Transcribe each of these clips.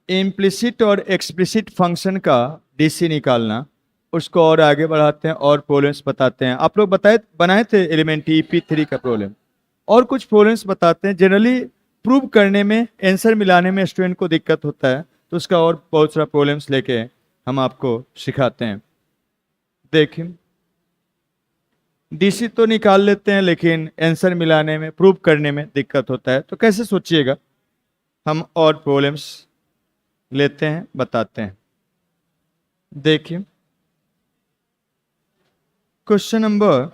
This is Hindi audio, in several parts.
इम्प्लिसिट और एक्सप्लिसिट फंक्शन का डीसी निकालना, उसको और आगे बढ़ाते हैं और प्रॉब्लम्स बताते हैं। आप लोग बनाए थे एलिमेंट्री EP3 का प्रॉब्लम, और कुछ प्रॉब्लम्स बताते हैं। जनरली प्रूव करने में, आंसर मिलाने में स्टूडेंट को दिक्कत होता है, तो उसका और बहुत सारा प्रॉब्लम्स लेके हम आपको सिखाते हैं। देखिए, डीसी तो निकाल लेते हैं, लेकिन आंसर मिलाने में, प्रूव करने में दिक्कत होता है। तो कैसे, सोचिएगा। हम और प्रॉब्लम्स लेते हैं, बताते हैं। देखिए, क्वेश्चन नंबर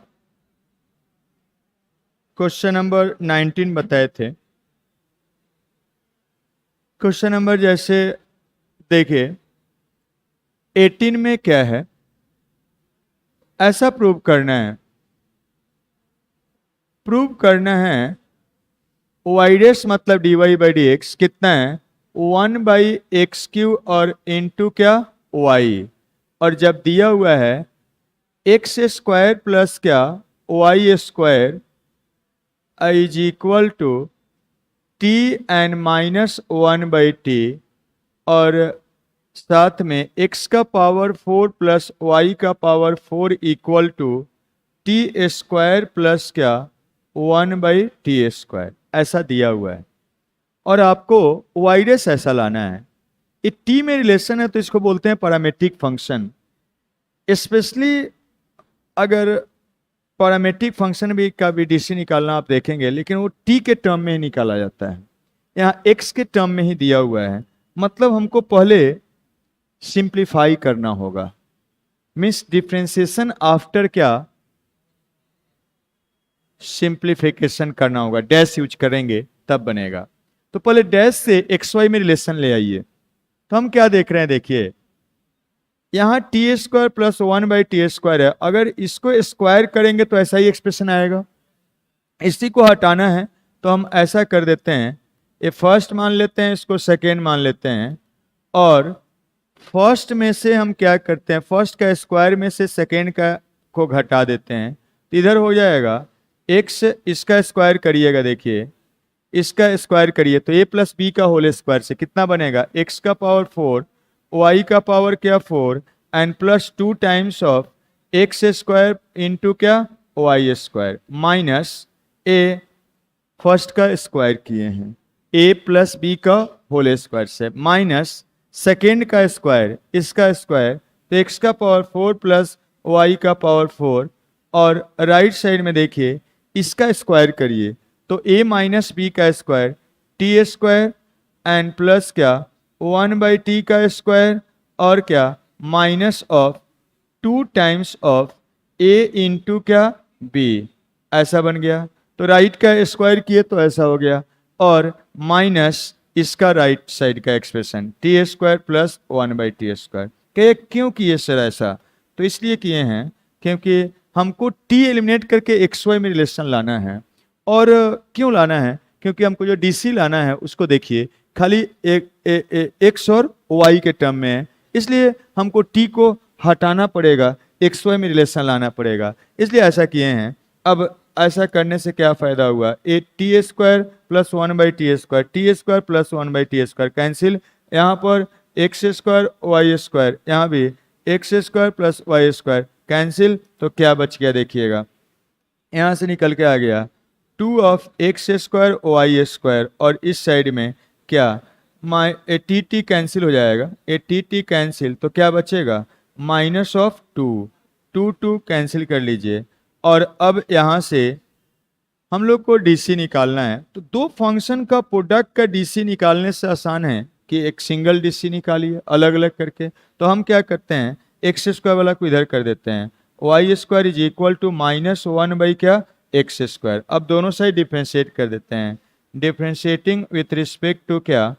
19 बताए थे। क्वेश्चन नंबर जैसे देखिए, 18 में क्या है, ऐसा प्रूव करना है। प्रूव करना है वाई डेस मतलब dy/dx कितना है, 1/x³ और इनटू क्या, y। और जब दिया हुआ है x² प्लस क्या, y² is equal to t(-1/t), और साथ में x का पावर 4 प्लस y का power 4 equal to t² plus क्या, 1/t², ऐसा दिया हुआ है। और आपको वाई डेस ऐसा लाना है। ये टी में रिलेशन है, तो इसको बोलते हैं पैरामीट्रिक फंक्शन। स्पेशली अगर पैरामीट्रिक फंक्शन का भी डीसी निकालना आप देखेंगे, लेकिन वो टी के टर्म में ही निकाला जाता है। यहाँ एक्स के टर्म में ही दिया हुआ है, मतलब हमको पहले सिंप्लीफाई करना होगा। मीन्स डिफ्रेंसिएशन आफ्टर क्या, सिंप्लीफिकेशन करना होगा। डैश यूज करेंगे तब बनेगा। तो पहले डैश से XY में रिलेशन ले आइए। तो हम क्या देख रहे हैं, देखिए, यहाँ t² प्लस 1/t² है। अगर इसको स्क्वायर करेंगे तो ऐसा ही एक्सप्रेशन आएगा। इसी को हटाना है तो हम ऐसा कर देते हैं, ये फर्स्ट मान लेते हैं, इसको सेकेंड मान लेते हैं, और फर्स्ट में से हम क्या करते हैं, फर्स्ट का स्क्वायर में से सेकेंड का को घटा देते हैं। तो इधर हो जाएगा x, इसका स्क्वायर करिएगा, देखिए इसका स्क्वायर करिए तो a प्लस बी का होल स्क्वायर से कितना बनेगा, x का पावर 4, y का पावर क्या 4, and plus 2 times of x² into क्या, y² माइनस a फर्स्ट का स्क्वायर किए हैं, a प्लस बी का होल स्क्वायर से, माइनस सेकेंड का स्क्वायर, इसका स्क्वायर, तो x का पावर 4 प्लस y का पावर 4, और राइट साइड में देखिए इसका स्क्वायर करिए तो a माइनस बी का स्क्वायर, t² एंड प्लस क्या 1/t का स्क्वायर, और क्या minus of 2 times of a into क्या b, ऐसा बन गया। तो राइट का स्क्वायर किए तो ऐसा हो गया, और माइनस इसका राइट साइड का एक्सप्रेशन t² प्लस 1/t²। क्यों किए सर ऐसा, तो इसलिए किए हैं क्योंकि हमको t एलिमिनेट करके XY में रिलेशन लाना है। और क्यों लाना है, क्योंकि हमको जो DC लाना है उसको देखिए खाली x और y के टर्म में है, इसलिए हमको t को हटाना पड़ेगा, XY में रिलेशन लाना पड़ेगा, इसलिए ऐसा किए हैं। अब ऐसा करने से क्या फायदा हुआ, t² plus 1/t², t² plus 1/t² cancel, यहाँ पर x² y², यहाँ भी x² प्लस y² कैंसिल, तो क्या बच गया देखिएगा, यहाँ से निकल के आ गया 2 ऑफ x² y², और इस साइड में क्या टी कैंसिल हो जाएगा, टी कैंसिल, तो क्या बचेगा माइनस ऑफ 2 कैंसिल कर लीजिए। और अब यहाँ से हम लोग को डीसी निकालना है, तो दो फंक्शन का प्रोडक्ट का डीसी निकालने से आसान है कि एक सिंगल डीसी निकालिए अलग अलग करके। तो हम क्या करते हैं, x² वाला को इधर कर देते हैं, y² इज इक्वल टू -1 क्या x²। अब दोनों साइड डिफ्रेंशिएट कर देते हैं, डिफ्रेंशिएटिंग विथ रिस्पेक्ट टू क्या,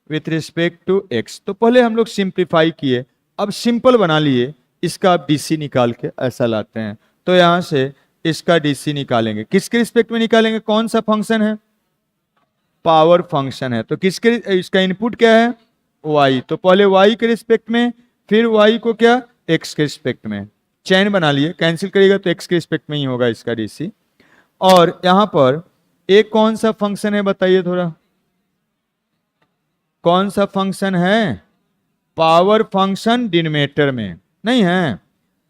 विथ रिस्पेक्ट टू x। तो पहले हम लोग सिंप्लीफाई किए, अब सिंपल बना लिए, इसका आप डीसी निकाल के ऐसा लाते हैं। तो यहाँ से इसका डीसी निकालेंगे, किसके रिस्पेक्ट में निकालेंगे, कौन सा फंक्शन है, पावर फंक्शन है, तो किसके, इसका इनपुट क्या है y, तो पहले y के रिस्पेक्ट में, फिर y को क्या x के रिस्पेक्ट में, चैन बना लिए, कैंसिल करिएगा तो x के रिस्पेक्ट में ही होगा इसका डीसी। और यहाँ पर एक कौन सा फंक्शन है बताइए थोड़ा, कौन सा फंक्शन है? पावर फंक्शन डिनोमिनेटर में नहीं है,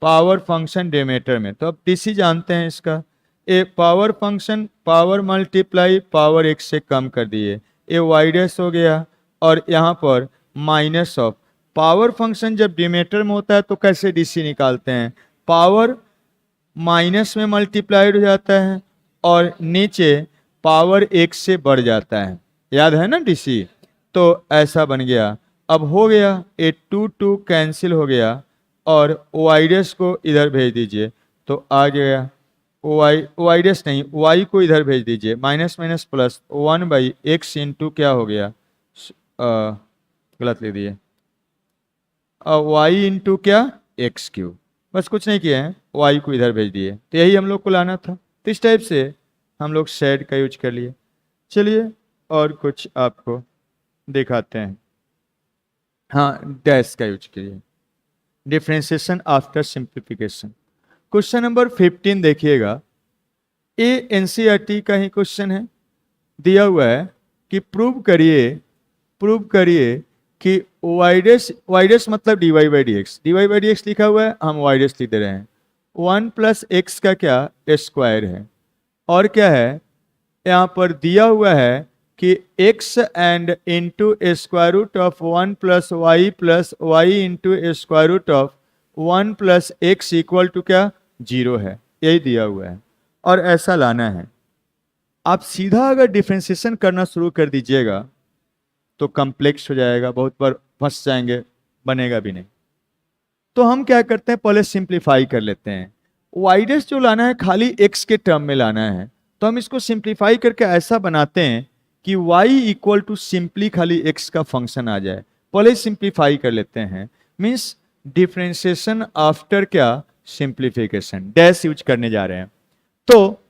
पावर फंक्शन डिनोमिनेटर में। तो अब डीसी जानते हैं इसका, a power function power multiply power एक से कम कर दिए, ए वाई डैश हो गया, और यहाँ पर माइनस ऑफ पावर फंक्शन जब डिनोमिनेटर में होता है तो कैसे डीसी निकालते हैं? पावर माइनस में मल्टीप्लाइड हो जाता है और नीचे पावर एक से बढ़ जाता है, याद है ना डीसी। तो ऐसा बन गया। अब हो गया, ए टू टू कैंसिल हो गया और वाई डैश को इधर भेज दीजिए तो आ गया वाई डैश नहीं, वाई को इधर भेज दीजिए, minus minus plus 1/x into क्या हो गया, गलत ले दिए, वाई इंटू क्या, एक्स क्यू। बस कुछ नहीं किया है, वाई को इधर भेज दिए, तो यही हम लोग को लाना था। तो इस टाइप से हम लोग शेड का यूज कर लिए। चलिए और कुछ आपको दिखाते हैं। हाँ, डैश का यूज करिए, differentiation after simplification. Question number 15 देखिएगा, ये एनसीईआरटी का ही क्वेश्चन है। दिया हुआ है कि प्रूव करिए कि वाई डैश मतलब dy बाई डी एक्स लिखा हुआ है, हम वाई डैश लिख दे रहे हैं। 1 प्लस एक्स का क्या, स्क्वायर है, और क्या है यहाँ पर दिया हुआ है कि x and into square root of 1 plus Y into square root of 1 plus X equal to क्या, 0 है, यही दिया हुआ है और ऐसा लाना है। आप सीधा अगर डिफरेंशिएशन करना शुरू कर दीजिएगा तो कॉम्प्लेक्स हो जाएगा, बहुत बार फंस जाएंगे, बनेगा भी नहीं। तो हम क्या करते हैं, पहले सिंप्लीफाई कर लेते हैं। वाई डैश जो लाना है खाली x के टर्म में लाना है, तो हम इसको सिंप्लीफाई करके ऐसा बनाते हैं कि y इक्वल टू सिंपली खाली x का फंक्शन आ जाए। पहले सिंप्लीफाई कर लेते हैं, मीन्स डिफरेंशिएशन आफ्टर क्या, सिंप्लीफिकेशन। डैश यूज करने जा रहे हैं तो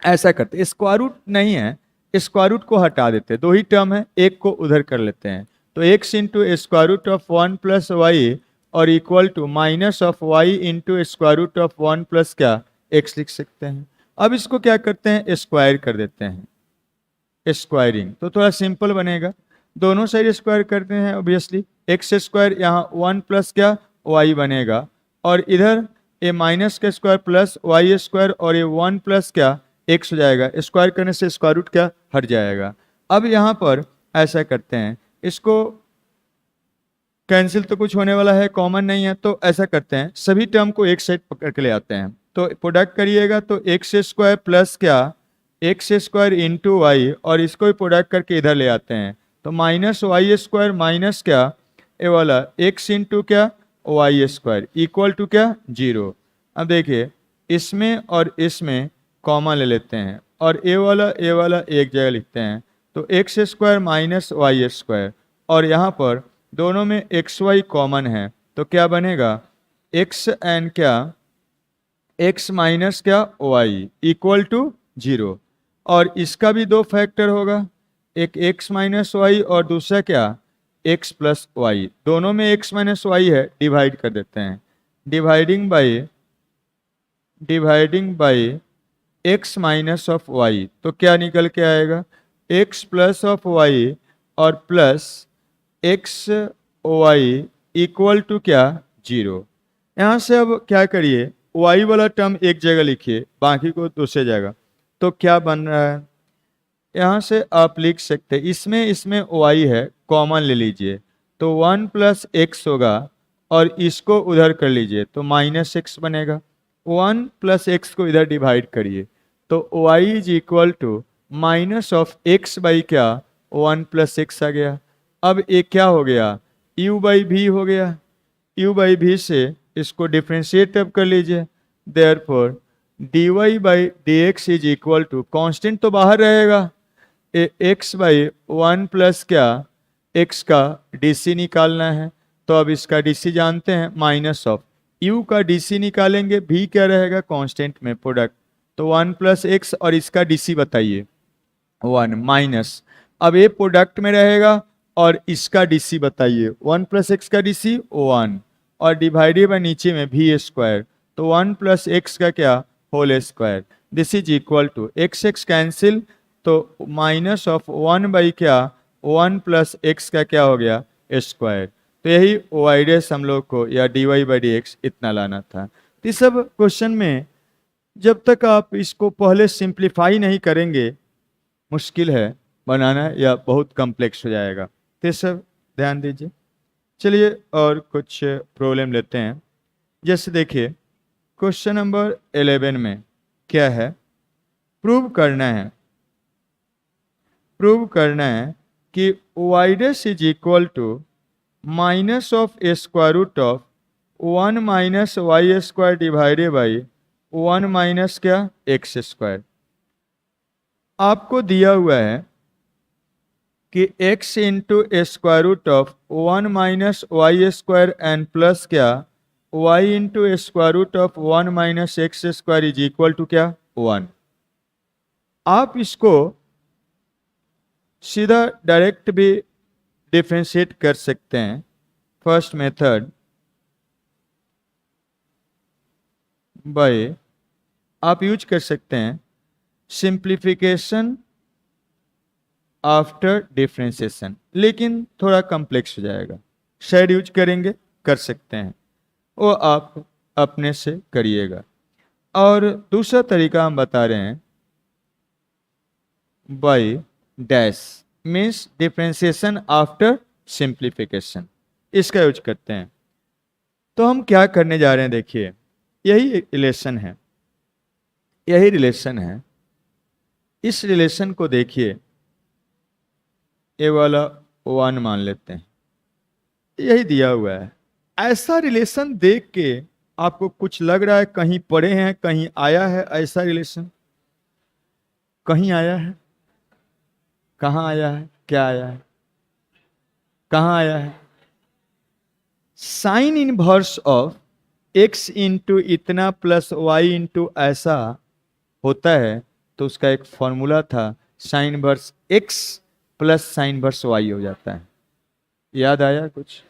ऐसा करते हैं, स्क्वायर रूट नहीं है, स्क्वायर रूट को हटा देते हैं, दो ही टर्म है, एक को उधर कर लेते हैं। तो x into square root of 1 plus Y और equal to minus of y into square root of 1 plus क्या, x लिख सकते हैं। अब इसको क्या करते हैं, स्क्वायर कर देते हैं, स्क्वायरिंग, तो थोड़ा सिंपल बनेगा। दोनों साइड स्क्वायर करते हैं ऑब्वियसली, एक्स स्क्वायर यहाँ 1 प्लस क्या, y बनेगा, और इधर ये माइनस का स्क्वायर प्लस वाई स्क्वायर और ये 1 प्लस क्या, एक्स हो जाएगा। स्क्वायर करने से स्क्वायर रूट क्या, हट जाएगा। अब यहाँ पर ऐसा करते हैं, इसको कैंसिल तो कुछ होने वाला है, कॉमन नहीं है, तो ऐसा करते हैं सभी टर्म को एक साइड पकड़ के ले आते हैं। तो प्रोडक्ट करिएगा तो एक्स स्क्वायर प्लस क्या, एक्स स्क्वायर इंटू वाई, और इसको भी प्रोडक्ट करके इधर ले आते हैं, तो माइनस वाई स्क्वायर माइनस क्या, ये वाला एक्स इंटू क्या, वाई स्क्वायर इक्वल टू क्या, 0। अब देखिए इसमें और इसमें कॉमा ले लेते हैं और ए वाला एक जगह लिखते हैं, तो X square minus Y square, और यहाँ पर दोनों में एक्स वाई कॉमन है, तो क्या बनेगा, एक्स एंड क्या, एक्स माइनस क्या, वाई इक्वल टू 0। और इसका भी दो फैक्टर होगा, एक एक्स माइनस वाई और दूसरा क्या, एक्स प्लस वाई, दोनों में एक्स माइनस वाई है, डिवाइड कर देते हैं, dividing by x minus of Y, तो क्या निकल के आएगा, एक्स प्लस ऑफ वाई और plus x Y equal to क्या, 0। यहाँ से अब क्या करिए, वाई वाला टर्म एक जगह लिखिए, बाकी को दूसरे जगह, तो क्या बन रहा है, यहाँ से आप लिख सकते हैं, इसमें वाई है, कॉमन ले लीजिए, तो 1 प्लस एक्स होगा, और इसको उधर कर लीजिए तो माइनस एक्स बनेगा। 1 प्लस एक्स को इधर डिवाइड करिए तो y is equal to minus of X by क्या, 1 प्लस एक्स आ गया। अब ये क्या हो गया, u बाई भी हो गया, u बाई भी से इसको डिफ्रेंशिएट अब कर लीजिए, therefore dy by D x is equal to, constant तो बाहर रहेगा, एक्स बाई 1 प्लस क्या, एक्स का डीसी निकालना है, तो अब इसका डीसी जानते हैं, माइनस ऑफ u का डीसी निकालेंगे, भी क्या रहेगा, कांस्टेंट में प्रोडक्ट, तो 1 प्लस एक्स और इसका डीसी बताइए 1 माइनस, अब ये प्रोडक्ट में रहेगा और इसका डीसी बताइए, 1 प्लस एक्स का डीसी 1 और डिवाइडेड बाय नीचे में भी स्क्वायर, तो 1 प्लस एक्स का क्या, whole square, this is equal to X X cancel, तो माइनस ऑफ 1 बाई क्या, 1 प्लस एक्स का क्या हो गया स्क्वायर। तो यही वाई डैश हम लोग को या D Y by D X इतना लाना था। तो इस सब क्वेश्चन में जब तक आप इसको पहले सिंप्लीफाई नहीं करेंगे मुश्किल है बनाना या बहुत कॉम्प्लेक्स हो जाएगा। तो सब ध्यान दीजिए। चलिए और कुछ प्रॉब्लम लेते हैं। जैसे देखिए क्वेश्चन नंबर 11 में क्या है, प्रूव करना है कि Y dash is equal to minus of square root of 1 minus Y square divided by 1 minus क्या एक्स स्क्वायर। आपको दिया हुआ है कि x into square root of 1 minus Y square and plus क्या y into square root of 1 minus x square is equal to क्या 1। आप इसको सीधा डायरेक्ट भी डिफरेंशिएट कर सकते हैं। फर्स्ट मेथड बाय आप यूज कर सकते हैं सिंप्लीफिकेशन आफ्टर डिफरेंशिएशन, लेकिन थोड़ा कॉम्प्लेक्स हो जाएगा। शेड यूज करेंगे कर सकते हैं, वो आप अपने से करिएगा। और दूसरा तरीका हम बता रहे हैं by dash means differentiation after simplification, इसका यूज करते हैं। तो हम क्या करने जा रहे हैं, देखिए यही रिलेशन है। इस रिलेशन को देखिए, ये वाला 1 मान लेते हैं, यही दिया हुआ है। ऐसा रिलेशन देख के आपको कुछ लग रहा है कहीं पढ़े हैं, कहीं आया है ऐसा रिलेशन? कहीं आया है? कहाँ आया है? क्या आया है? कहाँ आया है? Sign inverse of x into इतना प्लस y इंटू ऐसा होता है, तो उसका एक फॉर्मूला था sign inverse x plus sine inverse y हो जाता है। याद आया कुछ?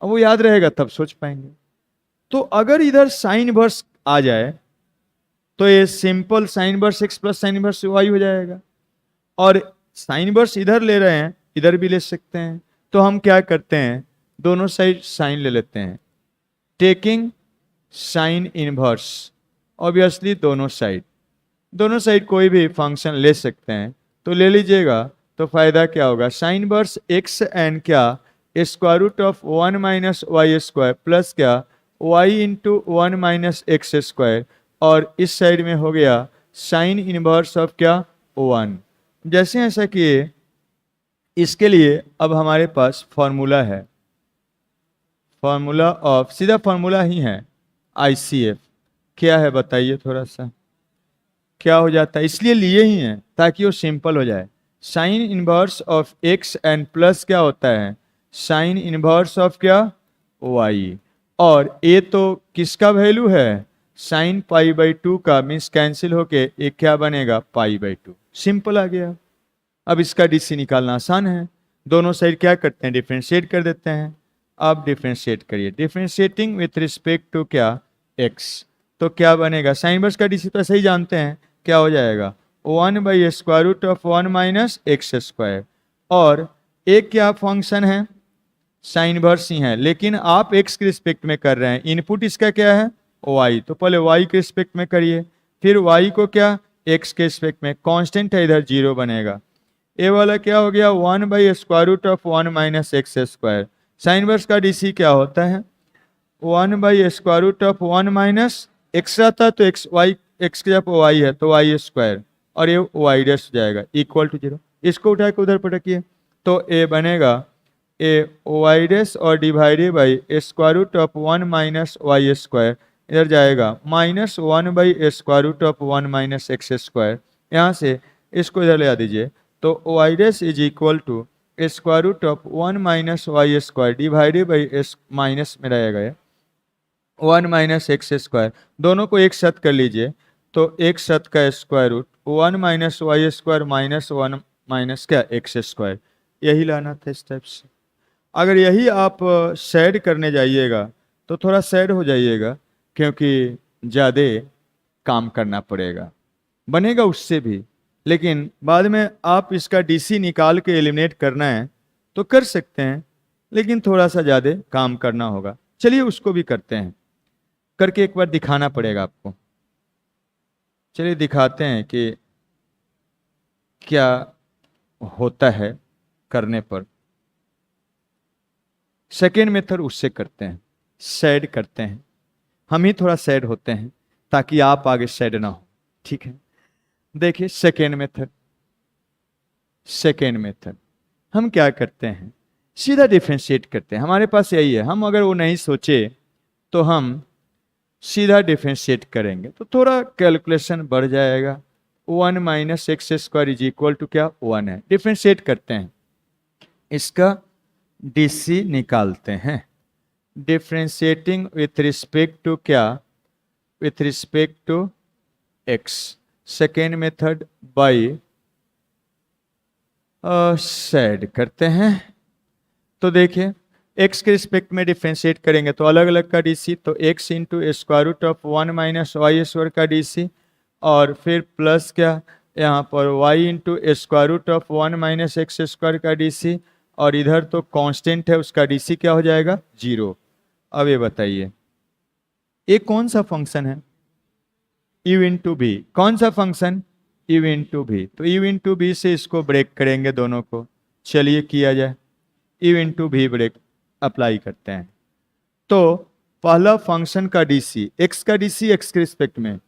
अब वो याद रहेगा तब सोच पाएंगे। तो अगर इधर साइन इनवर्स आ जाए तो ये simple sign inverse x plus sine inverse y हो जाएगा। और साइन इनवर्स इधर ले रहे हैं, इधर भी ले सकते हैं। तो हम क्या करते हैं, दोनों साइड साइन ले लेते हैं, टेकिंग साइन इनवर्स। ऑब्वियसली दोनों साइड कोई भी फंक्शन ले सकते हैं, तो ले लीजिएगा। तो फायदा क्या होगा, साइन इनवर्स x एंड क्या square root of 1 minus Y square plus क्या y into 1 minus x square, और इस साइड में हो गया साइन इनवर्स ऑफ क्या 1। जैसे ऐसा किए, इसके लिए अब हमारे पास फॉर्मूला है, फॉर्मूला ऑफ सीधा फॉर्मूला ही है ICF। क्या है बताइए थोड़ा सा, क्या हो जाता है? इसलिए लिए ही हैं ताकि वो सिंपल हो जाए। Sign inverse of x and plus क्या होता है साइन इनवर्स ऑफ क्या y, और ये तो किसका वैल्यू है साइन पाई बाई 2 का, मीन्स कैंसिल होके एक क्या बनेगा पाई बाई 2। सिंपल आ गया। अब इसका DC निकालना आसान है, दोनों साइड क्या करते हैं डिफरेंशिएट कर देते हैं। आप डिफरेंशिएट करिए, डिफरेंशिएटिंग विथ रिस्पेक्ट टू क्या x, तो क्या बनेगा साइन इनवर्स का DC तो ऐसे ही जानते हैं, क्या हो जाएगा 1 by square root of 1 minus x square. और एक क्या फंक्शन है साइन इनवर्स ही है, लेकिन आप x के रिस्पेक्ट में कर रहे हैं, इनपुट इसका क्या है y, तो पहले y के रिस्पेक्ट में करिए, फिर y को क्या x के रिस्पेक्ट में, कांस्टेंट है इधर 0 बनेगा। ये वाला क्या हो गया 1 by square root of 1 minus x square. Sine inverse का DC क्या होता है 1 by square root of 1 minus X रहता है, तो एक्स की जब y है तो y स्क्वायर, और ये y डैश हो जाएगा इक्वल टू 0। इसको उठा के उधर पटकिए, तो a बनेगा ए y डैश और divided by square root of 1 minus Y square, इधर जाएगा minus 1 by square root of 1 minus x square. यहाँ से इसको इधर ले आ दीजिए, तो y dash is equal to square root of 1 minus Y square divided by minus में रहेगा 1 माइनस एक्स स्क्वायर। दोनों को एक साथ कर लीजिए, तो एक साथ का square root 1 minus Y square minus 1 minus क्या एक्स स्क्वायर, यही लाना था इस टाइप से। अगर यही आप शेड करने जाइएगा तो थोड़ा शेड हो जाइएगा, क्योंकि ज़्यादा काम करना पड़ेगा, बनेगा उससे भी, लेकिन बाद में आप इसका डीसी निकाल के एलिमिनेट करना है तो कर सकते हैं, लेकिन थोड़ा सा ज़्यादा काम करना होगा। चलिए उसको भी करते हैं, करके एक बार दिखाना पड़ेगा आपको। चलिए दिखाते हैं कि क्या होता है करने पर। सेकेंड मेथड उससे करते हैं, सैड करते हैं। हम ही थोड़ा सैड होते हैं ताकि आप आगे सैड ना हो, ठीक है। देखिए सेकेंड मेथड हम क्या करते हैं, सीधा डिफरेंशिएट करते हैं। हमारे पास यही है, हम अगर वो नहीं सोचे तो हम सीधा डिफरेंशिएट करेंगे तो थोड़ा कैलकुलेशन बढ़ जाएगा। 1 minus x square is equal to क्या 1 है। डिफरेंशिएट करते हैं, इसका डीसी निकालते हैं। डिफरेंशिएटिंग विथ रिस्पेक्ट टू क्या, with respect to x. Second method by SAD करते हैं। तो देखिए x के रिस्पेक्ट में डिफ्रेंशिएट करेंगे तो अलग अलग का डीसी, तो x into square root of 1 minus Y square का डीसी, और फिर प्लस क्या यहाँ पर y into square root of 1 minus x square का डीसी, और इधर तो कांस्टेंट है उसका डीसी क्या हो जाएगा 0। अब ये बताइए ये कौन सा फंक्शन है, u इंटू भी। कौन सा फंक्शन, u इंटू भी। तो u इंटू भी से इसको ब्रेक करेंगे दोनों को। चलिए किया जाए, u इंटू भी ब्रेक अप्लाई करते हैं। तो पहला फंक्शन का डीसी, x का डीसी x के रिस्पेक्ट में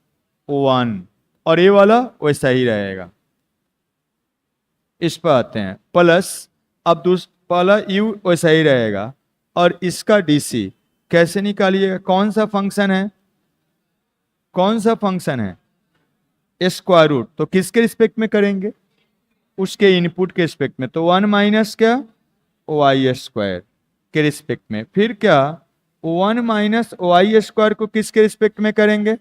1, और ये वाला वैसा ही रहेगा। इस पर आते हैं प्लस, अब पहला u वैसा ही रहेगा, और इसका डीसी कैसे निकालिएगा, कौन सा फंक्शन है, कौन सा फंक्शन है स्क्वायर रूट। तो किसके रिस्पेक्ट में करेंगे, उसके इनपुट के रिस्पेक्ट में। तो 1 माइनस क्या वाई स्क्वायर के रिस्पेक्ट में। फिर क्या 1 माइनस वाई स्क्वायर को किसके रिस्पेक्ट में करेंगे,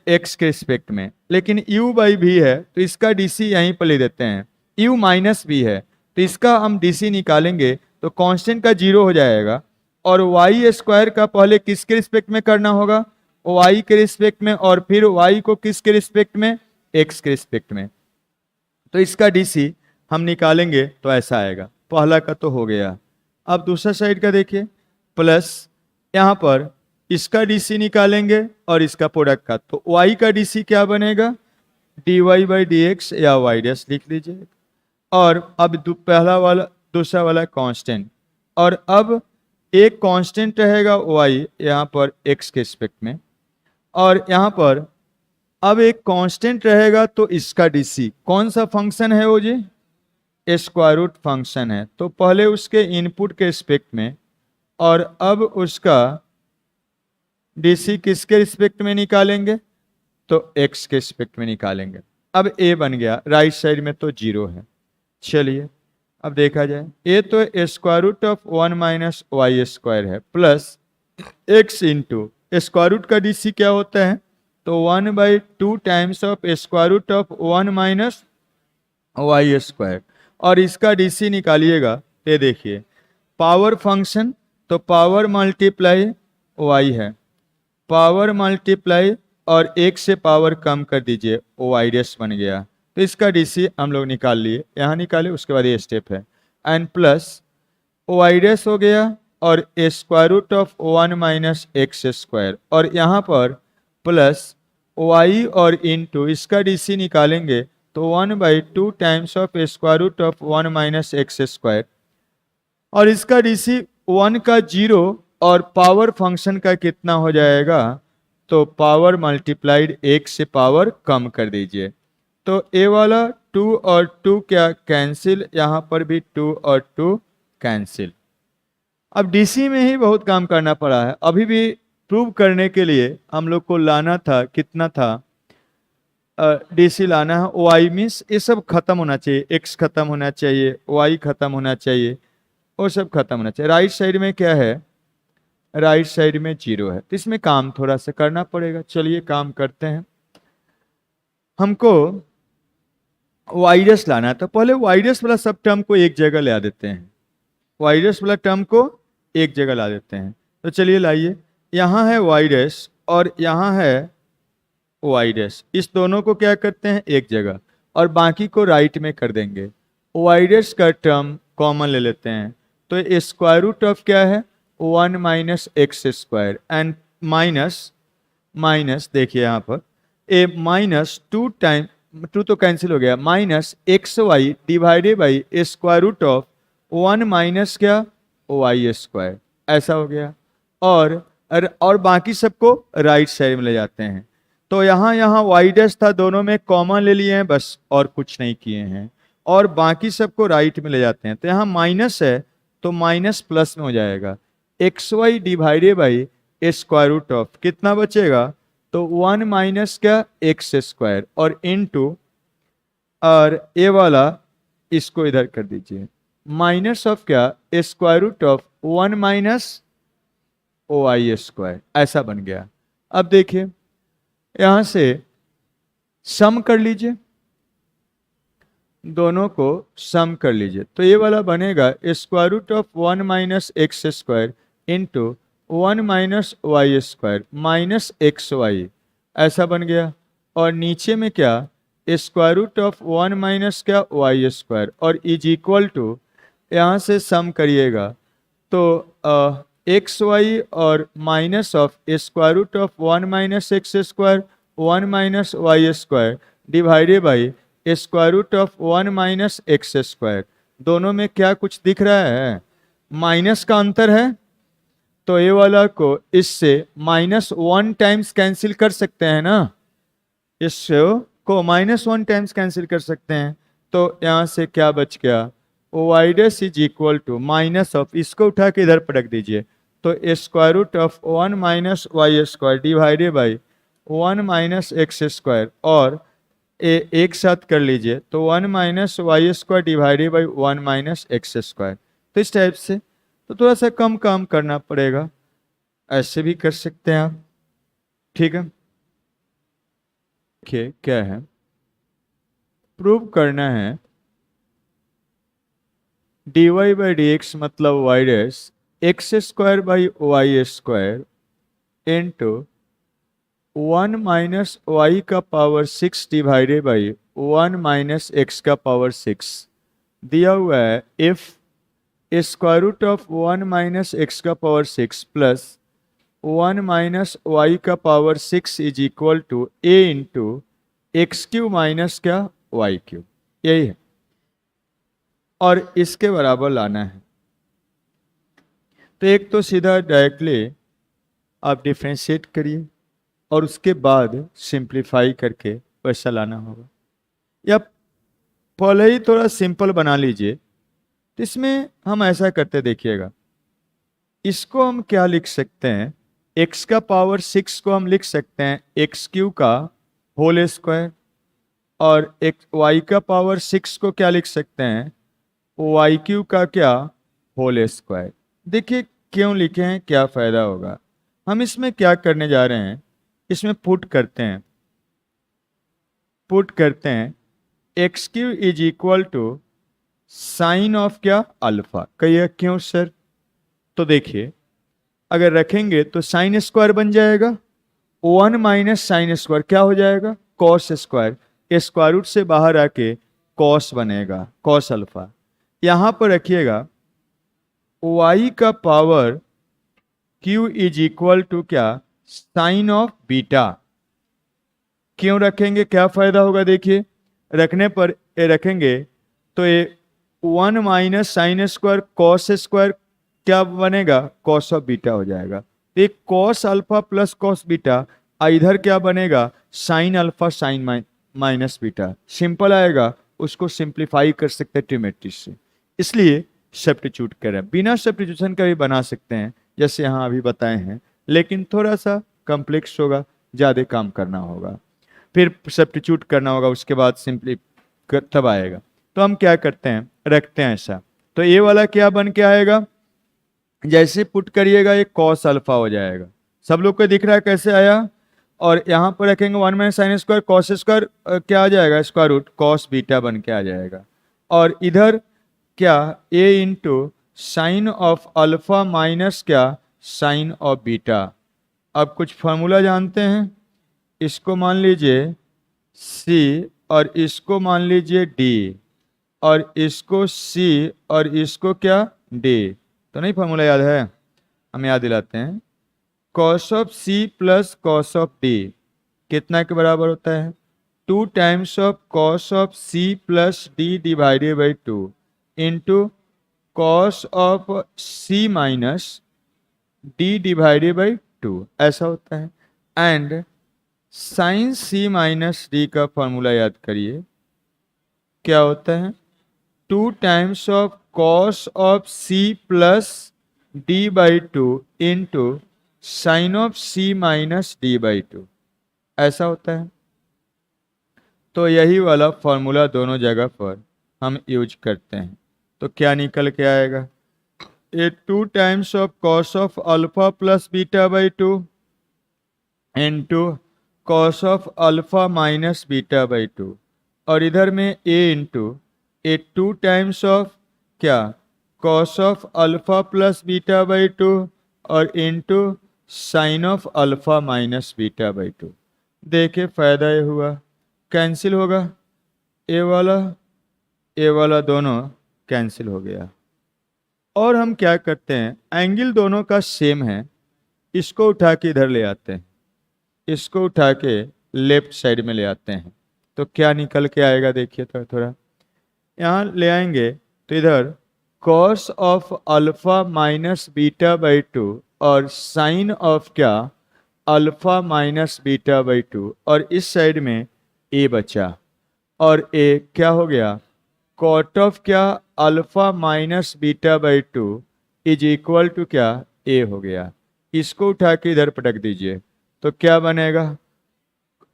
एक्स के रिस्पेक्ट में। लेकिन u बाई भी है तो इसका डीसी यहीं पर ले देते हैं। u माइनस भी है तो इसका हम डीसी निकालेंगे तो कांस्टेंट का 0 हो जाएगा, और वाई स्क्वायर का पहले किसके रिस्पेक्ट में करना होगा, y के रिस्पेक्ट में, और फिर y को किसके रिस्पेक्ट में, x के रिस्पेक्ट में। तो इसका डीसी हम निकालेंगे तो ऐसा आएगा। पहला का तो हो गया। अब दूसरा साइड का देखिए, प्लस यहाँ पर इसका डीसी निकालेंगे और इसका प्रोडक्ट का। तो y का डीसी क्या बनेगा, dy बाई डी एक्स या y डैश लिख लीजिए। और अब पहला वाला दूसरा वाला कांस्टेंट, और अब एक कांस्टेंट रहेगा y यहाँ पर x के रिस्पेक्ट में, और यहाँ पर अब एक कांस्टेंट रहेगा तो इसका डीसी। कौन सा फंक्शन है वो जी, स्क्वायर रूट फंक्शन है। तो पहले उसके इनपुट के रिस्पेक्ट में, और अब उसका डीसी किसके रिस्पेक्ट में निकालेंगे, तो एक्स के रिस्पेक्ट में निकालेंगे। अब ए बन गया, राइट साइड में तो 0 है। चलिए अब देखा जाए, ए तो square root of 1 minus Y square है, plus X into square root का डीसी क्या होता है, तो 1/2 times of square root of 1 minus Y square, और इसका डीसी निकालिएगा। ये देखिए पावर फंक्शन, तो पावर मल्टीप्लाई वाई है, पावर मल्टीप्लाई और एक से पावर कम कर दीजिए, वाई डैश बन गया। तो इसका डीसी हम लोग निकाल लिए, यहाँ निकाले, उसके बाद ये स्टेप है, एंड प्लस वाई डैश हो गया, और square root of 1 minus x square, और यहाँ पर प्लस y और इंटू इसका डीसी निकालेंगे तो 1/2 times of square root of 1 minus x square, और इसका डीसी 1 का 0, और पावर फंक्शन का कितना हो जाएगा, तो पावर मल्टीप्लाइड 1 से पावर कम कर दीजिए। तो ए वाला 2 और 2 क्या कैंसिल, यहाँ पर भी 2 और 2 कैंसिल। अब डीसी में ही बहुत काम करना पड़ा है। अभी भी प्रूव करने के लिए हम लोग को लाना था, कितना था, डीसी लाना है। वाई मीन्स ये सब खत्म होना चाहिए, एक्स खत्म होना चाहिए, वाई खत्म होना चाहिए, वो सब खत्म होना चाहिए। राइट साइड में क्या है, राइट साइड में 0 है, तो इसमें काम थोड़ा सा करना पड़ेगा। चलिए काम करते हैं। हमको वाई डैश लाना है, तो पहले वाई डैश वाला सब टर्म को एक जगह ला देते हैं, वाई डैश वाला टर्म को एक जगह ला देते हैं। तो चलिए लाइए, यहाँ है वाई डैश और यहाँ है वाई डैश, इस दोनों को क्या करते हैं एक जगह। और बाकी को राइट में कर देंगे। वाई डैश का टर्म कॉमन ले लेते हैं, तो स्क्वायर रूट ऑफ क्या है 1 minus x square and minus देखिए यहाँ पर ए माइनस 2 टाइम 2 तो कैंसिल हो गया, minus x y divided by square root of 1 minus क्या वाई स्क्वायर, ऐसा हो गया। और बाकी सबको राइट साइड में ले जाते हैं। तो यहाँ वाई डैश था, दोनों में कॉमन ले लिए हैं बस, और कुछ नहीं किए हैं, और बाकी सबको राइट में ले जाते हैं। तो यहाँ माइनस है तो माइनस प्लस में हो जाएगा, x y divided by square root of कितना बचेगा, तो 1 माइनस क्या एक्स स्क्वायर और इनटू, और ए वाला इसको इधर कर दीजिए, माइनस ऑफ क्या square root of 1 minus y square, ऐसा बन गया। अब देखिए यहां से सम कर लीजिए, दोनों को सम कर लीजिए, तो ये वाला बनेगा square root of 1 minus x square into 1 minus Y square minus x y, ऐसा बन गया। और नीचे में क्या स्क्वायर रूट ऑफ 1 माइनस क्या वाई स्क्वायर, और इज इक्वल टू यहाँ से सम करिएगा तो एक्स वाई और minus of square root of 1 minus x square 1 minus Y square divided by square root of 1 minus x square. दोनों में क्या कुछ दिख रहा है, माइनस का अंतर है, तो ये वाला को इससे -1 टाइम्स कैंसिल कर सकते हैं ना, इससे को -1 टाइम्स कैंसिल कर सकते हैं। तो यहाँ से क्या बच गया, y dash is equal to minus of, इसको उठा के इधर पर रख दीजिए, तो square root of 1 minus Y square divided by 1 minus x square, और एक साथ कर लीजिए तो 1 minus Y square divided by 1 minus x square. तो इस टाइप से तो थोड़ा सा कम काम करना पड़ेगा, ऐसे भी कर सकते हैं आप, ठीक है। देखिए क्या है, प्रूव करना है dy बाई डी एक्स मतलब Y dash X square by Y square into 1 minus Y का power 6 divided by 1 minus X का पावर 6 दिया हुआ है। If square root of 1 minus X का पावर 6 प्लस 1 माइनस वाई का power 6 is equal to A into x cube minus क्या वाई क्यू, यही है, और इसके बराबर लाना है। तो एक तो सीधा डायरेक्टली आप डिफ्रेंशिएट करिए और उसके बाद सिंप्लीफाई करके वैसा लाना होगा, या पहले ही थोड़ा सिंपल बना लीजिए। तो इसमें हम ऐसा करते देखिएगा, इसको हम क्या लिख सकते हैं, x का पावर 6 को हम लिख सकते हैं एक्स क्यू का होल स्क्वायर, और y का पावर 6 को क्या लिख सकते हैं वाई क्यू का क्या होल स्क्वायर। देखिए क्यों लिखे हैं, क्या फायदा होगा। हम इसमें क्या करने जा रहे हैं, इसमें पुट करते हैं x q is equal to sine of क्या अल्फा। कहिए क्यों सर, तो देखिए अगर रखेंगे तो साइन स्क्वायर बन जाएगा, 1 माइनस साइन स्क्वायर क्या हो जाएगा कॉस स्क्वायर, स्क्वायर रूट से बाहर आके कॉस बनेगा, कॉस अल्फा। यहां पर रखिएगा y का power q is equal to क्या साइन ऑफ बीटा। क्यों रखेंगे, क्या फायदा होगा, देखिए रखने पर ये रखेंगे तो ये 1 minus sine square cos square क्या बनेगा कॉस ऑफ बीटा हो जाएगा। एक cos alpha plus cos beta, इधर क्या बनेगा sine alpha sign minus beta, simple आएगा, उसको सिंप्लीफाई कर सकते हैं ट्रिमेट्री से, इसलिए सब्स्टिट्यूट करें। बिना सब्स्टिट्यूशन का भी बना सकते हैं जैसे यहाँ अभी बताए हैं, लेकिन थोड़ा सा कॉम्प्लेक्स होगा, ज़्यादा काम करना होगा, फिर सब्स्टिट्यूट करना होगा, उसके बाद सिंपली तब आएगा। तो हम क्या करते हैं, रखते हैं ऐसा, तो ये वाला क्या बन के आएगा, जैसे पुट करिएगा ये कॉस अल्फा हो जाएगा। सब लोग को दिख रहा है कैसे आया, और यहाँ पर रखेंगे 1 minus sine square cos square क्या आ जाएगा स्क्वायर रूट कॉस बीटा बन के आ जाएगा, और इधर क्या a into sine of alpha minus क्या साइन ऑफ बीटा। अब कुछ फार्मूला जानते हैं, इसको मान लीजिए c और इसको मान लीजिए डी, और इसको सी, और इसको क्या डी। तो नहीं फॉर्मूला याद है, हम याद दिलाते हैं। Cos of c plus cos of d कितना के बराबर होता है? 2 times of cos of c plus d divided by 2 into cos of c minus d divided by 2, ऐसा होता है। And sine c minus d का फॉर्मूला याद करिए, क्या होता है? 2 times of cos of c plus d by 2 into sine of c minus d by 2, ऐसा होता है। तो यही वाला फॉर्मूला दोनों जगह पर हम यूज करते हैं। तो क्या निकल के आएगा? ए 2 times of cos of alpha plus beta by 2 into cos of alpha minus beta by 2, और इधर में ए इंटू ए 2 टाइम्स ऑफ क्या? Cos of alpha plus beta by 2 और into sine of alpha minus beta by 2। देखिए फायदा ये हुआ, कैंसिल होगा, ए वाला दोनों कैंसिल हो गया। और हम क्या करते हैं, एंगल दोनों का सेम है, इसको उठा के इधर ले आते हैं, इसको उठा के लेफ्ट साइड में ले आते हैं। तो क्या निकल के आएगा देखिए, तो थोड़ा यहाँ ले आएंगे तो इधर cos of alpha minus beta by 2 और साइन ऑफ क्या? अल्फा माइनस बीटा बाई 2, और इस साइड में ए बचा, और ए क्या हो गया? कॉट ऑफ क्या? Alpha minus beta by 2 is equal to क्या? ए हो गया। इसको उठा के इधर पटक दीजिए तो क्या बनेगा?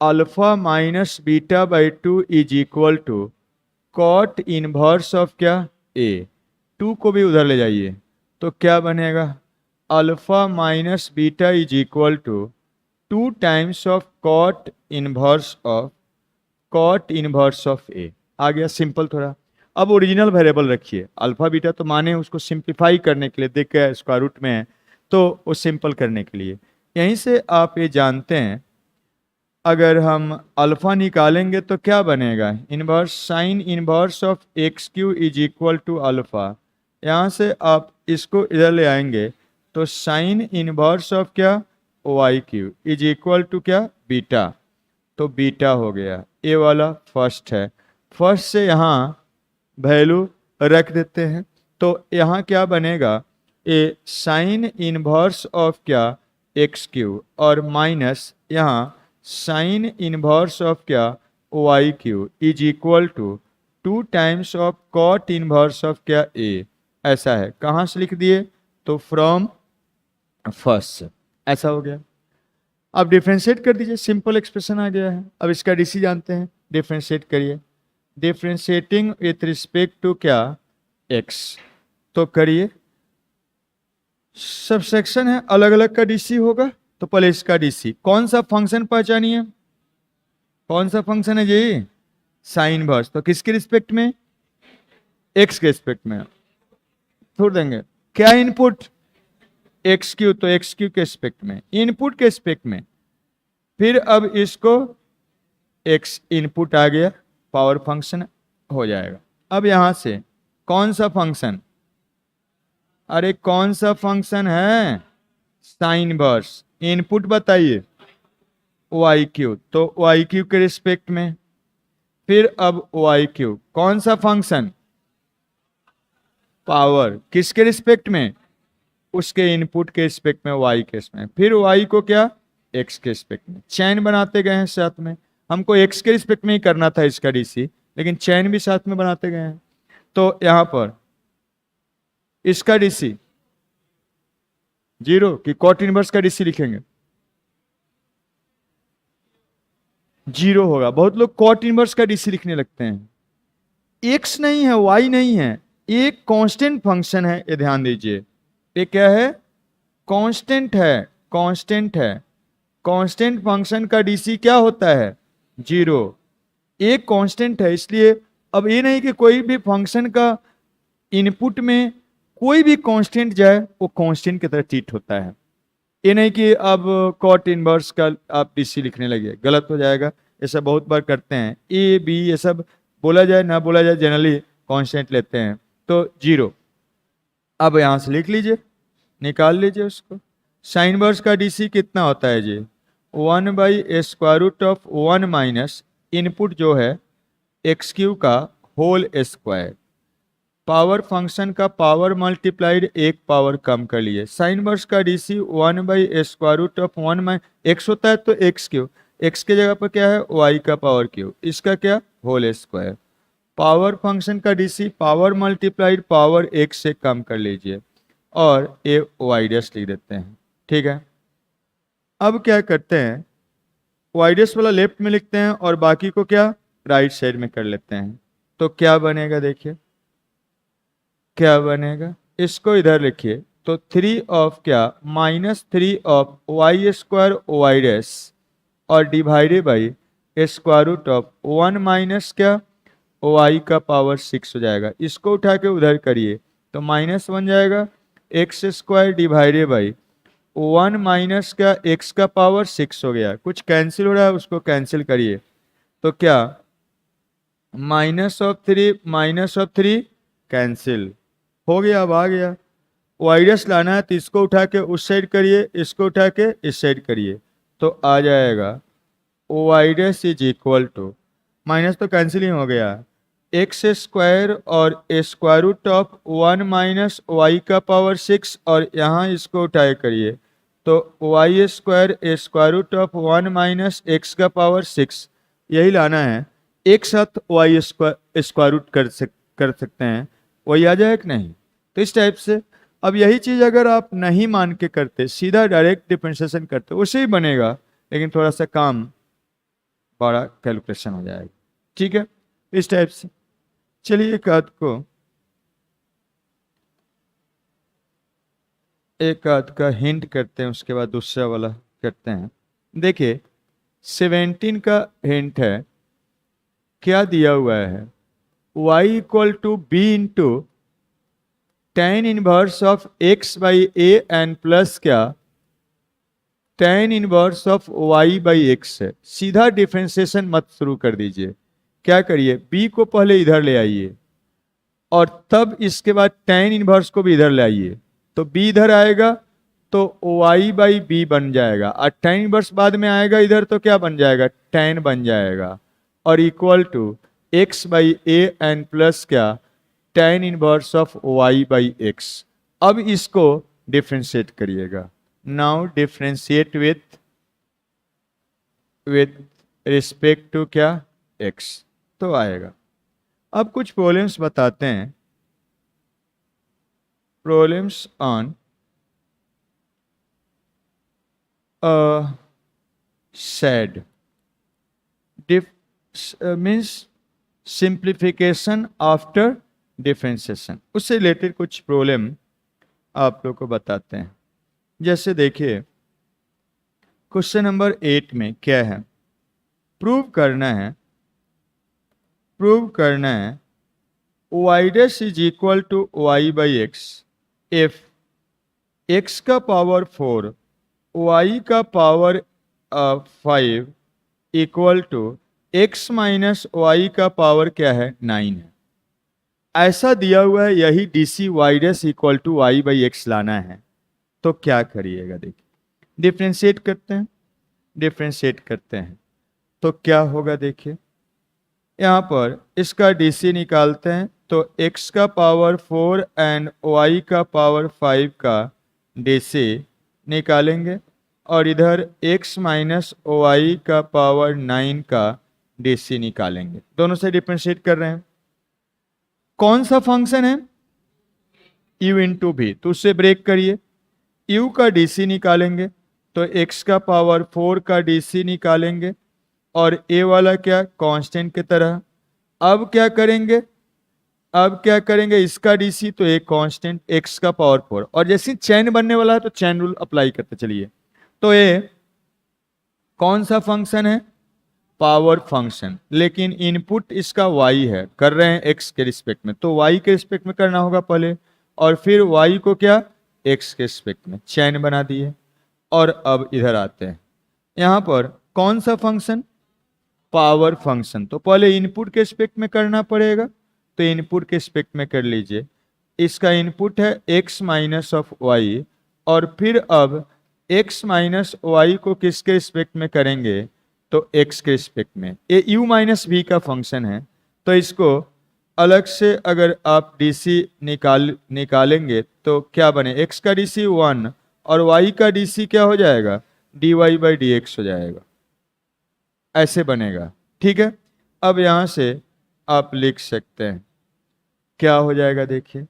Alpha minus beta by 2 is equal to cot inverse of क्या? ए। 2 को भी उधर ले जाइए तो क्या बनेगा? Alpha minus beta is equal to 2 times of cot inverse of A. आ गया सिंपल थोड़ा। अब ओरिजिनल वेरिएबल रखिए, अल्फा बीटा तो माने उसको सिंप्लीफाई करने के लिए, देख के स्क्वायर रूट में है तो वो सिंपल करने के लिए। यहीं से आप ये जानते हैं अगर हम अल्फा निकालेंगे तो क्या बनेगा? Inverse sine inverse of x q is equal to alpha. यहाँ से आप इसको इधर ले आएंगे तो साइन इनवर्स ऑफ क्या? Y q is equal to क्या? बीटा। तो बीटा हो गया, ए वाला फर्स्ट है, फर्स्ट से यहाँ वैल्यू रख देते हैं तो यहाँ क्या बनेगा? ए साइन इनवर्स ऑफ क्या? एक्स क्यू और माइनस यहाँ साइन इनवर्स ऑफ क्या? Y q is equal to 2 times of cot inverse of क्या? ए। ऐसा है, कहाँ से लिख दिए? तो फ्रॉम फर्स्ट, ऐसा हो गया। अब डिफ्रेंशिएट कर दीजिए, सिंपल एक्सप्रेशन आ गया है। अब इसका डीसी जानते हैं, डिफ्रेंशिएट करिए, डिफ्रेंशिएटिंग विथ रिस्पेक्ट टू क्या? एक्स। तो करिए, सबसेक्शन है, अलग अलग का डीसी होगा तो पहले इसका डीसी। कौन सा फंक्शन पहचानिए, कौन सा फंक्शन है जी? Sine inverse. तो किसके रिस्पेक्ट में? एक्स के रिस्पेक्ट में। छोड़ देंगे क्या इनपुट? एक्स क्यू, तो एक्स क्यू के रिस्पेक्ट में, इनपुट के रिस्पेक्ट में। फिर अब इसको एक्स इनपुट आ गया, पावर फंक्शन हो जाएगा। अब यहां से कौन सा फंक्शन? अरे कौन सा फंक्शन है? Sine inverse. इनपुट बताइए, वाई क्यू, तो वाई क्यू के रिस्पेक्ट में। फिर अब वाई क्यू कौन सा फंक्शन? पावर, किसके रिस्पेक्ट में? उसके इनपुट के रिस्पेक्ट में, वाई के रिस्पेक्ट में। फिर वाई को क्या? एक्स के रिस्पेक्ट में। चैन बनाते गए हैं साथ में, हमको एक्स के रिस्पेक्ट में ही करना था इसका डीसी, लेकिन चैन भी साथ में बनाते गए हैं। तो यहां पर इसका डीसी 0 कि कॉट इनवर्स का डीसी लिखेंगे? 0 होगा। बहुत लोग कॉट इनवर्स का डीसी लिखने लगते हैं। एक्स नहीं है, वाई नहीं है, एक कांस्टेंट फंक्शन है, ये ध्यान दीजिए। ये क्या है? कांस्टेंट है, कांस्टेंट है। कांस्टेंट फंक्शन का डीसी क्या होता है? 0। एक कांस्टेंट है, इसलिए अब ये नहीं कि कोई भी फंक्शन का इनपुट में कोई भी कांस्टेंट जाए वो कांस्टेंट की तरह ट्रीट होता है। ये नहीं कि अब कॉट इनवर्स का आप डीसी लिखने लगे, गलत हो जाएगा। ये सब बहुत बार करते हैं, ए बी ये सब बोला जाए ना बोला जाए जनरली कांस्टेंट लेते हैं, तो 0। अब यहां से लिख लीजिए, निकाल लीजिए उसको। साइन इनवर्स का डीसी कितना होता है जी, 1/√1 माइनस इनपुट जो है x³ का होल स्क्वायर, पावर फंक्शन का पावर मल्टीप्लाइड एक पावर कम कर लिए। साइन इनवर्स का डीसी 1/√1 x होता है तो x³, x के जगह पर क्या है y का पावर क्यूब, इसका क्या होल स्क्वायर। पावर फंक्शन का डीसी पावर मल्टीप्लाइड पावर एक से कम कर लीजिए और ए वाई डैश लिख देते हैं, ठीक है। अब क्या करते हैं, वाई डैश वाला लेफ्ट में लिखते हैं और बाकी को क्या राइट साइड में कर लेते हैं। तो क्या बनेगा देखिए, क्या बनेगा, इसको इधर लिखिए तो 3 ऑफ क्या -3 ऑफ y² वाई डैश और डिवाइडेड बाई √1 माइनस क्या y का पावर 6 हो जाएगा। इसको उठा के उधर करिए तो माइनस बन जाएगा x² डिवाइडेड बाई 1 माइनस क्या x का पावर 6 हो गया। कुछ कैंसिल हो रहा है उसको कैंसिल करिए तो क्या -3 कैंसिल हो गया। अब आ गया वाई डैश लाना है तो इसको उठा के उस साइड करिए, इसको उठा के इस साइड करिए तो आ जाएगा y dash is equal to, minus तो कैंसिल ही हो गया, x² और √1 माइनस y का पावर 6 और यहाँ इसको उठाए करिए तो y² √1 माइनस x का पावर 6 यही लाना है। एक साथ y स्क्वायर रूट कर सकते हैं, वही आ जाए कि नहीं। तो इस टाइप से अब यही चीज अगर आप नहीं मान के करते, सीधा डायरेक्ट डिफरेंशिएशन करते, उसे ही बनेगा लेकिन थोड़ा सा काम बड़ा कैलकुलेशन हो जाएगा, ठीक है। इस टाइप से चलिए एक आध का हिंट करते हैं, उसके बाद दूसरा वाला करते हैं। देखिए 17 का हिंट है, क्या दिया हुआ है y equal to b into tan inverse of x by a n plus क्या tan inverse of y by x है। सीधा डिफरेंशिएशन मत शुरू कर दीजिए, क्या करिए b को पहले इधर ले आइए और तब इसके बाद tan इनवर्स को भी इधर ले आइए तो b इधर आएगा तो y बाई बी बन जाएगा और tan इनवर्स बाद में आएगा इधर तो क्या बन जाएगा tan बन जाएगा और equal to x by a n plus क्या tan inverse of y by x. अब इसको डिफरेंशिएट करिएगा, now differentiate with respect to क्या x तो आएगा। अब कुछ प्रॉब्लम्स बताते हैं, problems on SAD means simplification after differentiation, उससे रिलेटेड कुछ प्रॉब्लम आप लोग को बताते हैं। जैसे देखिए क्वेश्चन नंबर 8 में क्या है, प्रूव करना है y dash is equal to y by x if x का पावर 4 y का power 5 equal to x minus y का पावर क्या है 9 है। ऐसा दिया हुआ है, यही DC y dash equal to y by x लाना है तो क्या करिएगा। देखिए डिफरेंशिएट करते हैं तो क्या होगा, देखिए यहाँ पर इसका डीसी निकालते हैं तो x का पावर 4 एंड y का पावर 5 का डीसी निकालेंगे और इधर x माइनस y का पावर 9 का डीसी निकालेंगे। दोनों से डिफरेंशिएट कर रहे हैं, कौन सा फंक्शन है u इंटू भी, तो उससे ब्रेक करिए, u का डीसी निकालेंगे तो x का पावर 4 का डीसी निकालेंगे और a वाला क्या कांस्टेंट की तरह। अब क्या करेंगे, इसका डीसी तो एक कांस्टेंट x का पावर 4 और जैसे चैन बनने वाला है तो चैन रूल अप्लाई करते चलिए। तो ये कौन सा फंक्शन है, पावर फंक्शन, लेकिन इनपुट इसका y है, कर रहे हैं x के रिस्पेक्ट में तो y के रिस्पेक्ट में करना होगा पहले और फिर y को क्या x के रिस्पेक्ट में, चैन बना दिए। और अब इधर आते हैं, यहाँ पर कौन सा फंक्शन पावर फंक्शन। तो पहले इनपुट के रिस्पेक्ट में करना पड़ेगा, तो इनपुट के रिस्पेक्ट में कर लीजिए। इसका इनपुट है x माइनस ऑफ वाई, और फिर अब x माइनस वाई को किसके रिस्पेक्ट में करेंगे, तो x के रिस्पेक्ट में। ये u माइनस वी का फंक्शन है, तो इसको अलग से अगर आप डीसी निकालेंगे तो क्या बने, x का डीसी 1 और y का डीसी क्या हो जाएगा, dy बाई डी एक्स हो जाएगा, ऐसे बनेगा। ठीक है, अब यहां से आप लिख सकते हैं क्या हो जाएगा, देखिए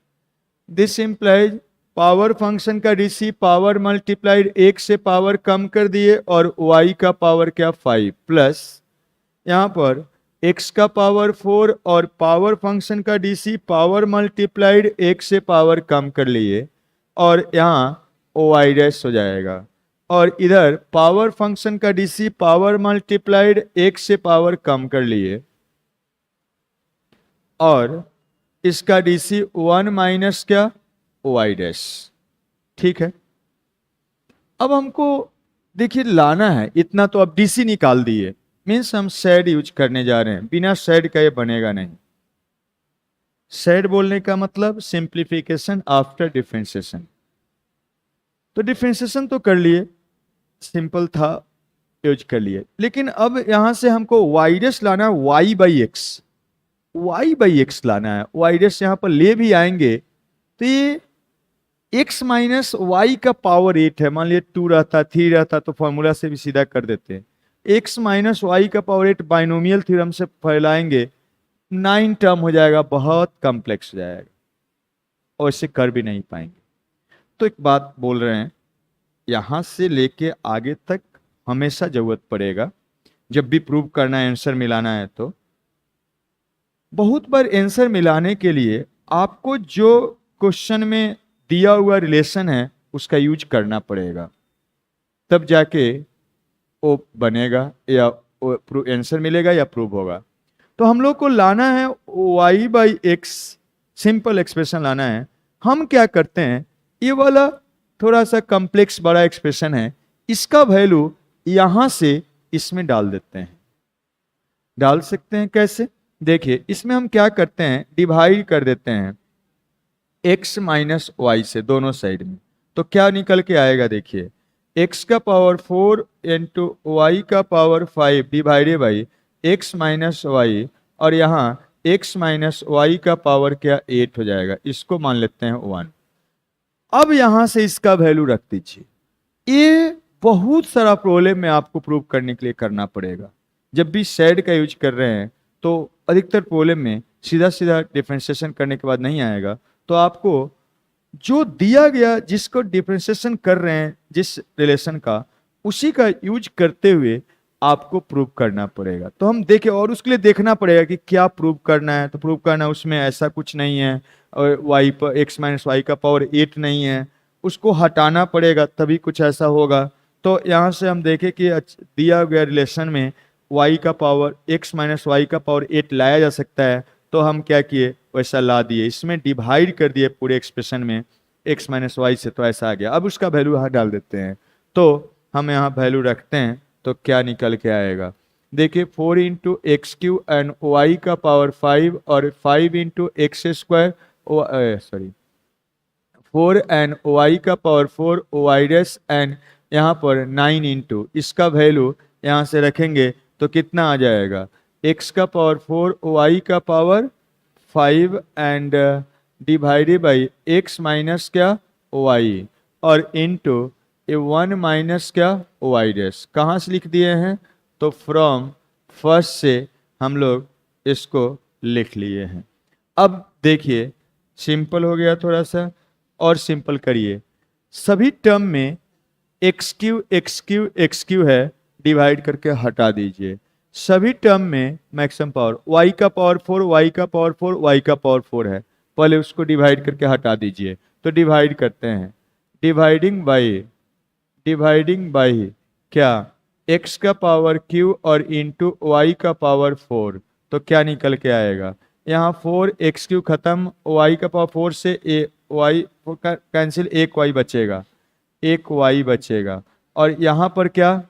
दिस इंप्लाइज पावर फंक्शन का डीसी पावर मल्टीप्लाइड 1 से पावर कम कर दिए और y का पावर क्या 5 प्लस यहाँ पर x का पावर 4 और पावर फंक्शन का डीसी पावर मल्टीप्लाइड 1 से पावर कम कर लिए और यहाँ y डैश हो जाएगा, और इधर पावर फंक्शन का डीसी पावर मल्टीप्लाइड 1 से पावर कम कर लिए और इसका डीसी 1 माइनस क्या y डैश। ठीक है, अब हमको देखिए लाना है इतना, तो अब डीसी निकाल दिए, मीन्स हम सेड यूज करने जा रहे हैं, बिना सेड का ये बनेगा नहीं। सेड बोलने का मतलब सिंप्लीफिकेशन आफ्टर डिफरेंशिएशन। तो डिफरेंशिएशन तो कर लिए, सिंपल था, यूज कर लिए, लेकिन अब यहां से हमको y डैश लाना है, y by x, y by x लाना है। y डैश यहां पर ले भी आएंगे तो ये x माइनस वाई का पावर 8 है, मान लिया 2 रहता 3 रहता तो फॉर्मूला से भी सीधा कर देते हैं। x माइनस वाई का पावर 8 बाइनोमियल थ्योरम से फैलाएंगे 9 टर्म हो जाएगा, बहुत कॉम्प्लेक्स हो जाएगा और इसे कर भी नहीं पाएंगे। तो एक बात बोल रहे हैं, यहां से लेके आगे तक हमेशा जरूरत पड़ेगा, जब भी प्रूव करना है, आंसर मिलाना है, तो बहुत बार आंसर मिलाने के लिए आपको जो क्वेश्चन में दिया हुआ रिलेशन है उसका यूज करना पड़ेगा, तब जाके वो बनेगा या आंसर मिलेगा या प्रूव होगा। तो हम लोग को लाना है y by x, simple expression लाना है। हम क्या करते हैं, ये वाला थोड़ा सा कॉम्प्लेक्स बड़ा एक्सप्रेशन है, इसका वैल्यू यहां से इसमें डाल देते हैं। डाल सकते हैं कैसे, देखिए इसमें हम क्या करते हैं, डिवाइड कर देते हैं x माइनस वाई से दोनों साइड में, तो क्या निकल के आएगा, देखिए x का पावर 4 इंटू वाई का power 5 divided by x minus y, और यहाँ x माइनस वाई का पावर क्या 8 हो जाएगा, इसको मान लेते हैं 1। अब यहां से इसका वैल्यू रख दीजिए। ये बहुत सारा प्रॉब्लम में आपको प्रूव करने के लिए करना पड़ेगा। जब भी सेड का यूज कर रहे हैं तो अधिकतर प्रॉब्लम में सीधा सीधा डिफरेंशिएशन करने के बाद नहीं आएगा, तो आपको जो दिया गया जिसको डिफरेंशिएशन कर रहे हैं जिस रिलेशन का, उसी का यूज करते हुए आपको प्रूव करना पड़ेगा। तो हम देखें, और उसके लिए देखना पड़ेगा कि क्या प्रूव करना है। तो प्रूव करना है उसमें ऐसा कुछ नहीं है, और वाई पर एक्स माइनस वाई का पावर 8 नहीं है, उसको हटाना पड़ेगा तभी कुछ ऐसा होगा। तो यहाँ से हम देखें कि दिया गया रिलेशन में y का पावर x माइनस वाई का पावर 8 लाया जा सकता है, तो हम क्या किए, वैसा ला दिए, इसमें डिवाइड कर दिए पूरे एक्सप्रेशन में x माइनस वाई से, तो ऐसा आ गया। अब उसका वैल्यू यहाँ डाल देते हैं, तो हम यहाँ वैल्यू रखते हैं तो क्या निकल के आएगा, देखिए 4 into x q and y का पावर 5 और 5 into x square, sorry 4 and y का पावर 4 वाई डैश एंड यहाँ पर 9 इंटू, इसका वैल्यू यहाँ से रखेंगे तो कितना आ जाएगा, x का पावर 4 y का power 5 and divided by x minus क्या y, और इनटू 1 माइनस क्या y डैश। कहाँ से लिख दिए हैं, तो फ्रॉम फर्स्ट से हम लोग इसको लिख लिए हैं। अब देखिए सिंपल हो गया, थोड़ा सा और सिंपल करिए। सभी टर्म में एक्स क्यू है, डिवाइड करके हटा दीजिए। सभी टर्म में मैक्सिमम पावर y का पावर 4 y का पावर 4 y का पावर 4 है, पहले उसको डिवाइड करके हटा दीजिए। तो डिवाइड करते हैं, डिवाइडिंग बाई क्या, x का पावर q और इंटू y का पावर 4, तो क्या निकल के आएगा, यहाँ 4x क्यू खत्म, y का पावर 4 से y कैंसिल, एक y बचेगा, और यहाँ पर क्या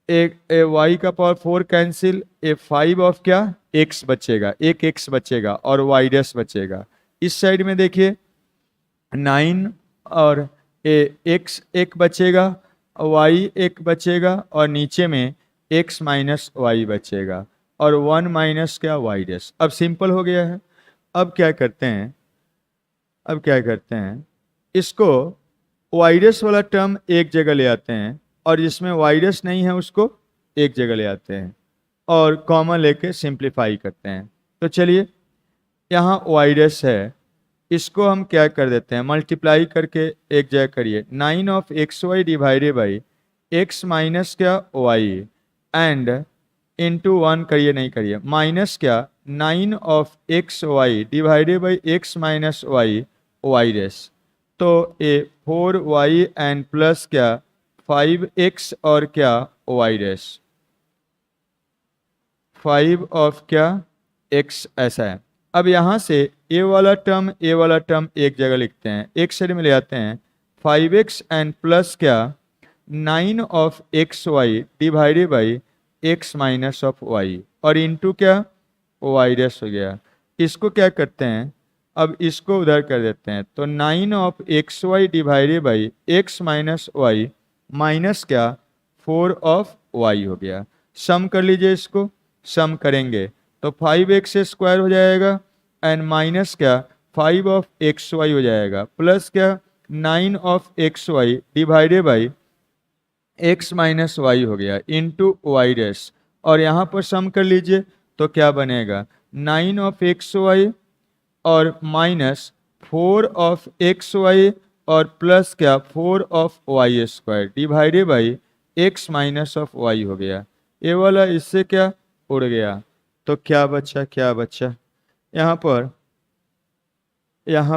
एक वाई का पावर 4 कैंसिल, ए 5 ऑफ क्या एक्स बचेगा, एक एक्स बचेगा और वाई डैश बचेगा। इस साइड में देखिए 9 और एक्स एक बचेगा, वाई एक बचेगा और नीचे में एक्स माइनस वाई बचेगा और 1 माइनस क्या वाई डैश। अब सिंपल हो गया है। अब क्या करते हैं, अब क्या करते हैं, इसको वाई डैश वाला टर्म एक जगह ले आते हैं और जिसमें वाई डैश नहीं है उसको एक जगह ले आते हैं और कॉमन लेके सिंप्लीफाई करते हैं। तो चलिए यहाँ वाई डैश है, इसको हम क्या कर देते हैं, मल्टीप्लाई करके एक जगह करिए। 9 of x y divided by x minus क्या वाई एंड इंटू 1 करिए, नहीं करिए, माइनस क्या 9 of x y divided by x minus y y dash. तो ए 4y एंड प्लस क्या 5x और क्या वाई डैश, 5 ऑफ क्या x ऐसा है। अब यहाँ से ए वाला टर्म एक जगह लिखते हैं, एक साइड में ले आते हैं 5x एंड प्लस क्या 9 of x y divided by x minus of Y और इंटू क्या वाई डैश हो गया। इसको क्या करते हैं, अब इसको उधर कर देते हैं, तो 9 of x y divided by x minus y minus क्या 4 ऑफ वाई हो गया। सम कर लीजिए, इसको सम करेंगे तो 5x स्क्वायर हो जाएगा एंड माइनस क्या 5 ऑफ एक्स वाई हो जाएगा प्लस क्या 9 of x y divided by x minus y हो गया इंटू वाई डैश और यहाँ पर सम कर लीजिए तो क्या बनेगा 9 ऑफ एक्स वाई और माइनस 4 ऑफ एक्स वाई और प्लस क्या 4 of y square divided by x minus of y हो गया। ये वाला इससे क्या उड़ गया, तो क्या बचा, क्या बचा यहाँ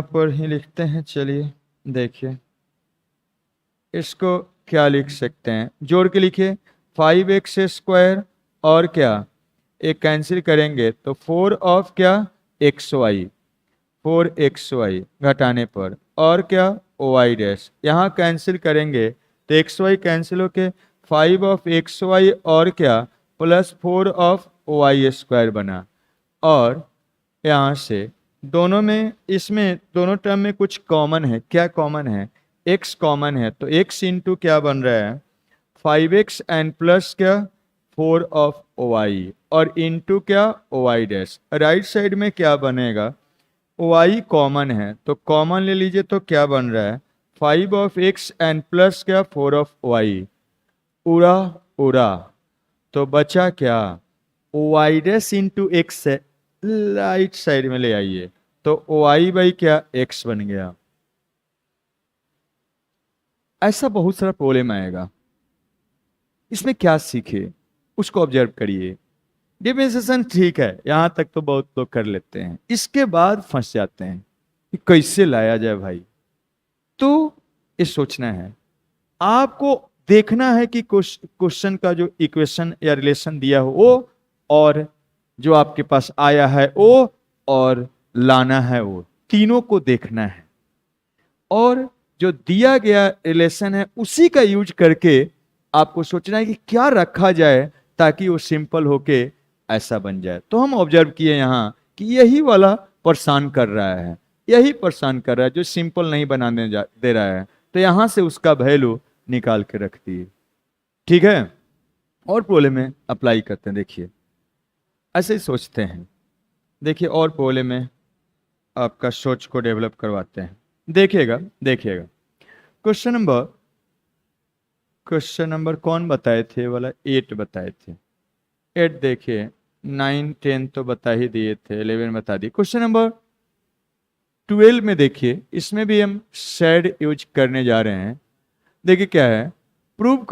पर ही लिखते हैं। चलिए देखिए इसको क्या लिख सकते हैं, जोड़ के लिखिए 5x स्क्वायर और क्या एक कैंसिल करेंगे तो 4 ऑफ क्या एक्स वाई 4xy घटाने पर और क्या वाई डैश, यहाँ कैंसिल करेंगे तो एक्स वाई कैंसिल होके 5 ऑफ एक्स वाई और क्या प्लस 4 ऑफ वाई स्क्वायर बना। और यहाँ से दोनों में, इसमें दोनों टर्म में कुछ कॉमन है, क्या कॉमन है, x कॉमन है तो x इंटू क्या बन रहा है 5x एंड प्लस क्या 4 ऑफ y और इंटू क्या वाई डैश। राइट साइड में क्या बनेगा, y कॉमन है तो कॉमन ले लीजिए तो क्या बन रहा है 5 ऑफ x एंड प्लस क्या 4 ऑफ y, उड़ा उड़ा तो बचा क्या वाई डैश इंटू एक्स है, राइट साइड में ले आइए तो y बाई क्या x बन गया। ऐसा बहुत सारा प्रॉब्लम आएगा, इसमें क्या सीखे उसको ऑब्जर्व करिए। डिफरेंशिएशन ठीक है, यहां तक तो बहुत लोग कर लेते हैं, इसके बाद फंस जाते हैं कि कैसे लाया जाए भाई। तो ये सोचना है, आपको देखना है कि क्वेश्चन का जो इक्वेशन या रिलेशन दिया हो वो और जो आपके पास आया है वो और लाना है वो, तीनों को देखना है और जो दिया गया रिलेशन है उसी का यूज करके आपको सोचना है कि क्या रखा जाए ताकि वो सिंपल होके ऐसा बन जाए। तो हम ऑब्जर्व किए यहाँ कि यही वाला परेशान कर रहा है, यही परेशान कर रहा है जो सिंपल नहीं बनाने दे रहा है, तो यहां से उसका वैल्यू निकाल के रख दिए। ठीक है, और प्रॉब्लम में अप्लाई करते हैं। देखिए ऐसे ही सोचते हैं, देखिए और प्रॉब्लम में आपका सोच को डेवलप करवाते हैं। देखिएगा देखिएगा क्वेश्चन नंबर कौन बताए थे वाला 8 बताए थे, 8 देखिए 9 10 तो बता ही दिए थे, 11 बता दिए। क्वेश्चन नंबर 12 में देखिए, इसमें भी हम शेड यूज करने जा रहे हैं। देखिए क्या है, प्रूव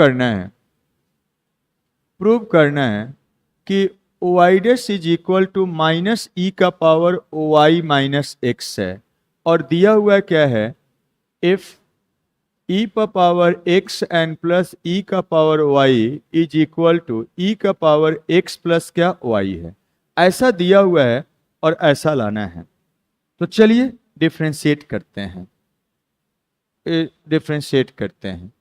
करना है कि Y dash is equal to minus E का पावर वाई माइनस एक्स है और दिया हुआ क्या है इफ ई का power X and plus E का power Y is equal to E का पावर एक्स प्लस क्या वाई है, ऐसा दिया हुआ है और ऐसा लाना है। तो चलिए डिफ्रेंशिएट करते हैं।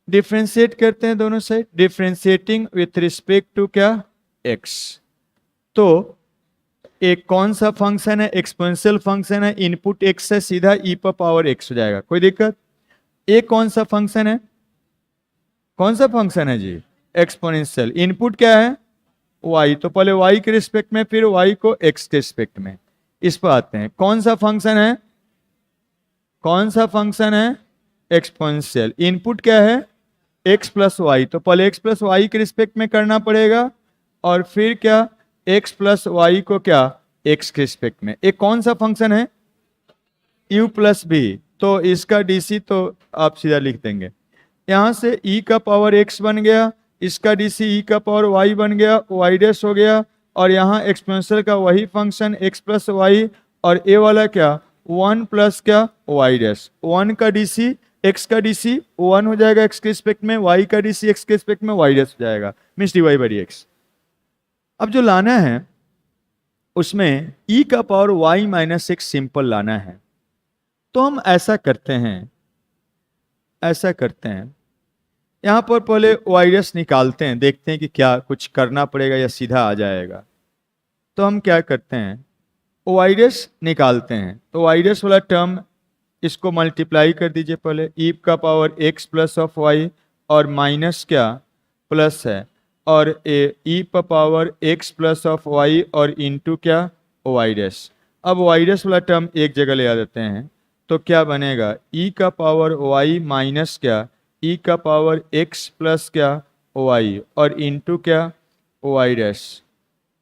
डिफ्रेंशिएट करते हैं दोनों side, differentiating with respect to क्या, एक्स। तो एक कौन सा फंक्शन है, एक्सपोनेंशियल फंक्शन है, इनपुट एक्स है, सीधा ई पर पावर एक्स हो जाएगा, कोई दिक्कत। एक कौन सा फंक्शन है, कौन सा फंक्शन है जी, एक्सपोनेंशियल। इनपुट क्या है, y, तो पहले y के रिस्पेक्ट में, फिर y को x के रिस्पेक्ट में। इस पर आते हैं, कौन सा फंक्शन है, कौन सा फंक्शन है, एक्सपोनेंशियल। इनपुट क्या है, x प्लस वाई, तो पहले x प्लस वाई के रिस्पेक्ट में करना पड़ेगा, और फिर क्या, x प्लस वाई को क्या, x के रिस्पेक्ट में। एक कौन सा फंक्शन है, u प्लस बी, तो इसका डीसी तो आप सीधा लिख देंगे, यहां से e का पावर x बन गया, इसका डीसी e का पावर y बन गया, y डैश हो गया, और यहाँ एक्सपोनेंशियल का वही फंक्शन x प्लस वाई, और ए वाला क्या, 1 प्लस क्या, y डैश। 1 का डीसी, x का डीसी 1 हो जाएगा x के रिस्पेक्ट में, y का डीसी x के रिस्पेक्ट में y डैश हो जाएगा, मीन्स dy बाई dx। अब जो लाना है उसमें e का power y minus x simple लाना है, तो हम ऐसा करते हैं, ऐसा करते हैं, यहां पर पहले वाइडस निकालते हैं, देखते हैं कि क्या कुछ करना पड़ेगा या सीधा आ जाएगा। तो हम क्या करते हैं, वाइडस निकालते हैं, तो वाइडस वाला टर्म इसको मल्टीप्लाई कर दीजिए पहले, ई का power x plus of Y, और माइनस क्या, प्लस है, और ई पर power x plus of Y, और इंटू क्या, वाइडस। अब वाइडस वाला टर्म एक जगह ले आ देते हैं, तो क्या बनेगा, ई का पावर वाई माइनस क्या, ई का पावर एक्स प्लस क्या, वाई, और इंटू क्या, y dash.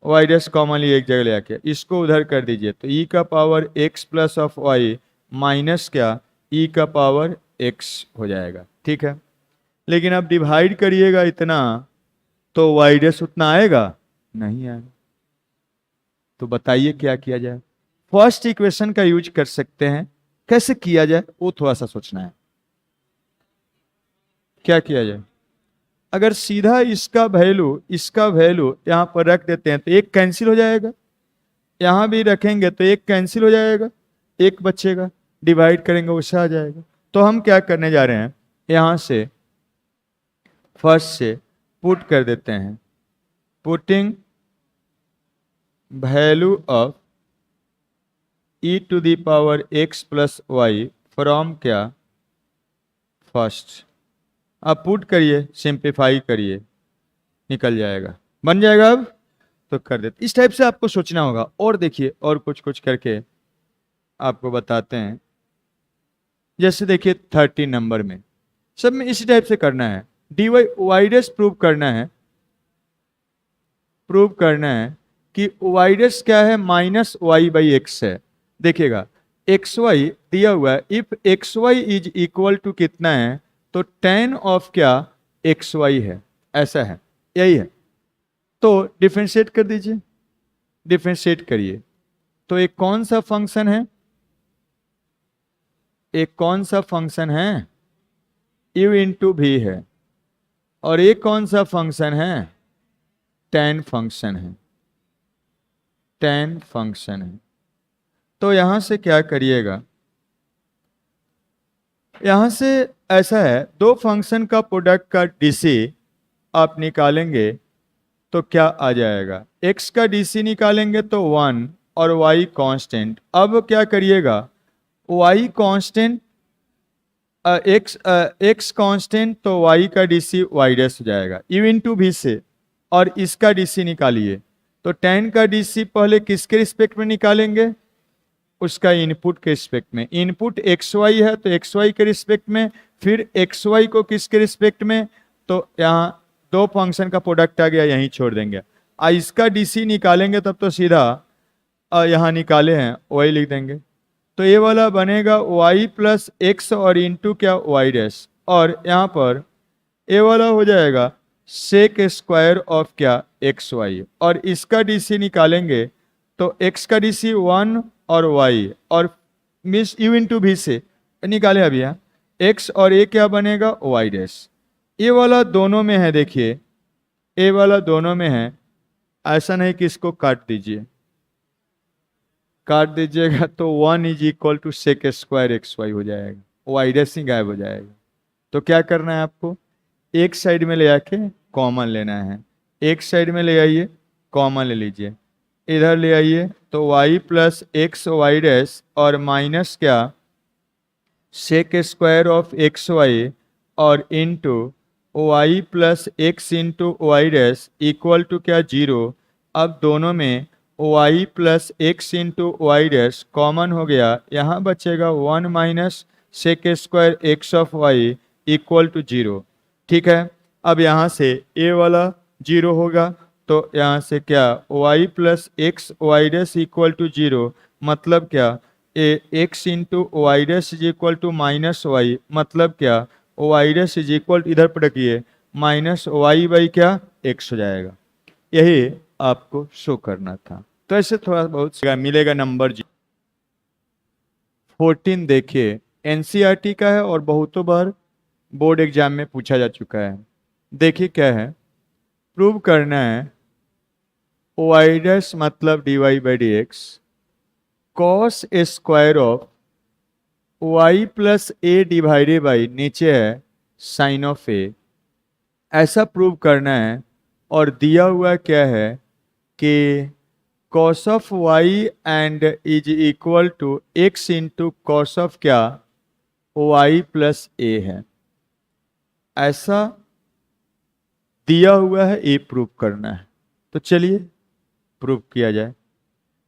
Y dash commonly एक जगह ले आके इसको उधर कर दीजिए, तो ई का power x plus of y minus क्या, ई का पावर एक्स हो जाएगा, ठीक है। लेकिन अब डिवाइड करिएगा इतना, तो वाई डैश उतना आएगा नहीं आएगा, तो बताइए क्या किया जाए। फर्स्ट इक्वेशन का यूज कर सकते हैं, कैसे किया जाए वो थोड़ा सा सोचना है। क्या किया जाए, अगर सीधा इसका वैल्यू यहां पर रख देते हैं तो एक कैंसिल हो जाएगा, यहां भी रखेंगे तो एक कैंसिल हो जाएगा, एक बचेगा, डिवाइड करेंगे उससे आ जाएगा। तो हम क्या करने जा रहे हैं, यहां से फर्स्ट से पुट कर देते हैं, putting value of e to the power x plus y from क्या, फर्स्ट। आप पुट करिए, सिंप्लीफाई करिए, निकल जाएगा, बन जाएगा। अब तो कर देते, इस टाइप से आपको सोचना होगा। और देखिए, और कुछ कुछ करके आपको बताते हैं, जैसे देखिए 30 नंबर में सब में इसी टाइप से करना है, d y y dash prove करना है, प्रूव करना है कि वाई डैश क्या है, माइनस वाई बाई एक्स है। देखिएगा एक्स वाई दिया हुआ है, if x y is equal to कितना है, तो tan ऑफ क्या, एक्स वाई है, ऐसा है, यही है। तो डिफरेंशिएट कर दीजिए, डिफरेंशिएट करिए, तो एक कौन सा फंक्शन है, एक कौन सा फंक्शन है, u इंटू भी है, और एक कौन सा फंक्शन है, tan फंक्शन है, tan फंक्शन है। तो यहां से क्या करिएगा, यहां से ऐसा है, दो फंक्शन का प्रोडक्ट का डीसी आप निकालेंगे तो क्या आ जाएगा, x का डीसी निकालेंगे तो 1 और y कांस्टेंट। अब क्या करिएगा, y कांस्टेंट, x कांस्टेंट, तो y का डीसी y डैश हो जाएगा u इंटू भी से, और इसका डीसी निकालिए, तो tan का डीसी पहले किसके रिस्पेक्ट में निकालेंगे, उसका इनपुट के रिस्पेक्ट में। इनपुट एक्स वाई है तो एक्स वाई के रिस्पेक्ट में, फिर एक्स वाई को किसके रिस्पेक्ट में, तो यहाँ दो फंक्शन का प्रोडक्ट आ गया, यहीं छोड़ देंगे। इसका डीसी निकालेंगे तब तो सीधा यहाँ निकाले हैं वही लिख देंगे, तो ये वाला बनेगा y प्लस एक्स और इंटू क्या, y डैश, और यहाँ पर ये वाला हो जाएगा सेक स्क्वायर ऑफ क्या, एक्स वाई, और इसका डीसी निकालेंगे तो x का डीसी 1 और y, और मिस u इंटू भी से निकाले अभी यहाँ, x और a क्या बनेगा, y डैश। ये वाला दोनों में है, देखिए ये वाला दोनों में है, ऐसा नहीं कि इसको काट दीजिए, काट दीजिएगा तो 1 is equal to sec square x y हो जाएगा, y डैश ही गायब हो जाएगा। तो क्या करना है आपको, एक साइड में ले आके कॉमन लेना है, एक साइड में ले आइए कॉमन ले लीजिए, इधर ले आइए तो y plus x Y dash और माइनस क्या sec square of x Y और into Y plus X into Y dash equal to क्या 0। अब दोनों में y plus X into Y dash common हो गया, यहाँ बचेगा 1 minus sec square X of Y equal to 0। ठीक है, अब यहाँ से a वाला 0 होगा तो यहाँ से क्या y plus x Y dash equal to 0, मतलब क्या x into Y dash is equal to minus y, मतलब क्या वाई डैश इज इक्वल इधर पर रखिए माइनस वाई बाई क्या एक्स हो जाएगा। यही आपको शो करना था। तो ऐसे थोड़ा बहुत मिलेगा नंबर 14। देखिए एनसीईआरटी का है और बहुतों बार बोर्ड एग्जाम में पूछा जा चुका है। देखिए क्या है, प्रूव करना है वाई डैश मतलब d Y by D x cos square of y plus a divided by नीचे है साइन ऑफ ए, ऐसा प्रूव करना है। और दिया हुआ क्या है कि cos of y and is equal to x into cos of क्या वाई प्लस ए है, ऐसा दिया हुआ है, ए प्रूव करना है। तो चलिए प्रूव किया जाए।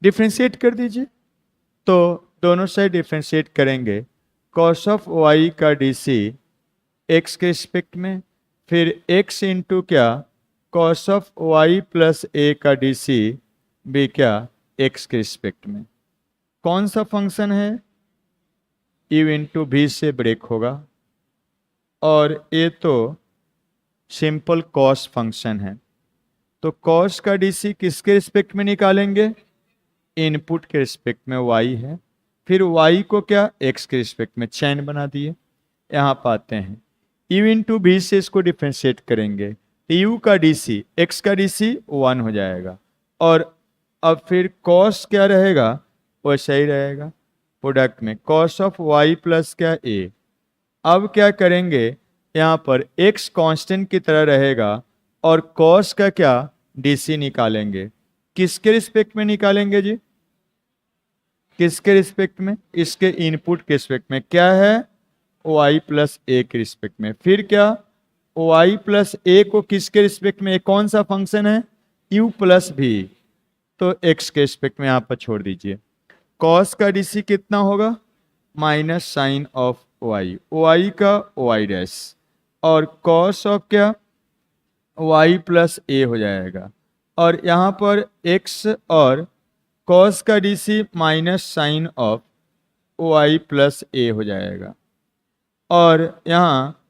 डिफ्रेंशिएट कर दीजिए, तो दोनों साइड डिफ्रेंशिएट करेंगे। कॉस ऑफ वाई का डीसी एक्स के रिस्पेक्ट में, फिर एक्स इंटू क्या कॉस ऑफ वाई प्लस ए का डीसी भी क्या एक्स के रिस्पेक्ट में। कौन सा फंक्शन है, यू इंटू भी से ब्रेक होगा और ये तो सिंपल कॉस फंक्शन है। तो कॉस का डीसी किसके रिस्पेक्ट में निकालेंगे, इनपुट के रिस्पेक्ट में y है, फिर y को क्या x के रिस्पेक्ट में चैन बना दिए। यहाँ पाते हैं u इंटू भी से इसको डिफ्रेंशिएट करेंगे तो u का डीसी x का डीसी 1 हो जाएगा और अब फिर cos क्या रहेगा, वैसा ही रहेगा प्रोडक्ट में cos ऑफ y प्लस क्या a। अब क्या करेंगे, यहाँ पर x कांस्टेंट की तरह रहेगा और cos का क्या डीसी निकालेंगे। किसके रिस्पेक्ट में निकालेंगे जी, किसके रिस्पेक्ट में, इसके इनपुट के रिस्पेक्ट में, क्या है y प्लस ए के रिस्पेक्ट में। फिर क्या y प्लस ए को किसके रिस्पेक्ट में, कौन सा फंक्शन है u प्लस भी, तो x के रिस्पेक्ट में यहाँ पर छोड़ दीजिए। cos का डीसी कितना होगा माइनस साइन ऑफ y का y डैश और cos ऑफ क्या y प्लस ए हो जाएगा और यहाँ पर x और cos का DC minus sine of y plus A हो जाएगा और यहाँ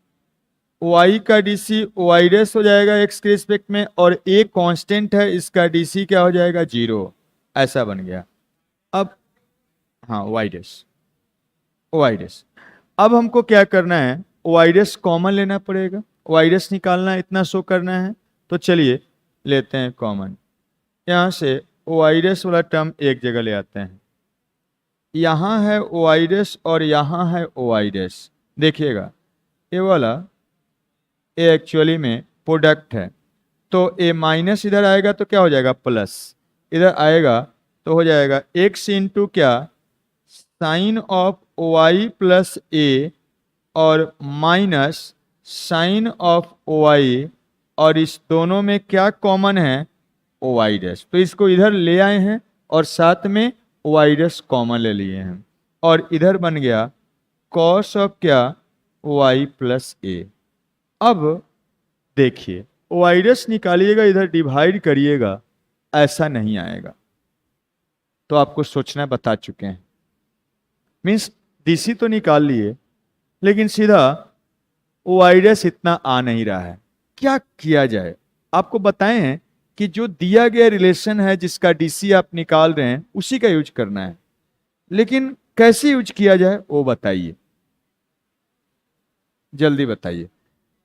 y का डीसी y डैश हो जाएगा x के रिस्पेक्ट में और a कांस्टेंट है, इसका डीसी क्या हो जाएगा 0, ऐसा बन गया। अब हाँ y डैश अब हमको क्या करना है, y डैश कॉमन लेना पड़ेगा, y डैश निकालना है, इतना शो करना है। तो चलिए लेते हैं कॉमन, यहाँ से वाई डैश वाला टर्म एक जगह ले आते हैं। यहाँ है वाई डैश और यहाँ है वाई डैश। देखिएगा ये वाला ये एक्चुअली में प्रोडक्ट है, तो ए माइनस इधर आएगा तो क्या हो जाएगा प्लस, इधर आएगा तो हो जाएगा एक्स इंटू क्या sine of y plus A और माइनस साइन ऑफ वाई और इस दोनों में क्या कॉमन है वाई डैश, तो इसको इधर ले आए हैं और साथ में वाई डैश कॉमन ले लिए हैं और इधर बन गया कॉस ऑफ क्या वाई प्लस ए। अब देखिए वाई डैश निकालिएगा, इधर डिवाइड करिएगा, ऐसा नहीं आएगा। तो आपको सोचना बता चुके हैं, मीन्स डीसी तो निकाल लिए लेकिन सीधा वाई डैश इतना आ नहीं रहा है। क्या किया जाए, आपको बताएं हैं कि जो दिया गया रिलेशन है जिसका डीसी आप निकाल रहे हैं उसी का यूज करना है, लेकिन कैसे यूज किया जाए वो बताइए, जल्दी बताइए।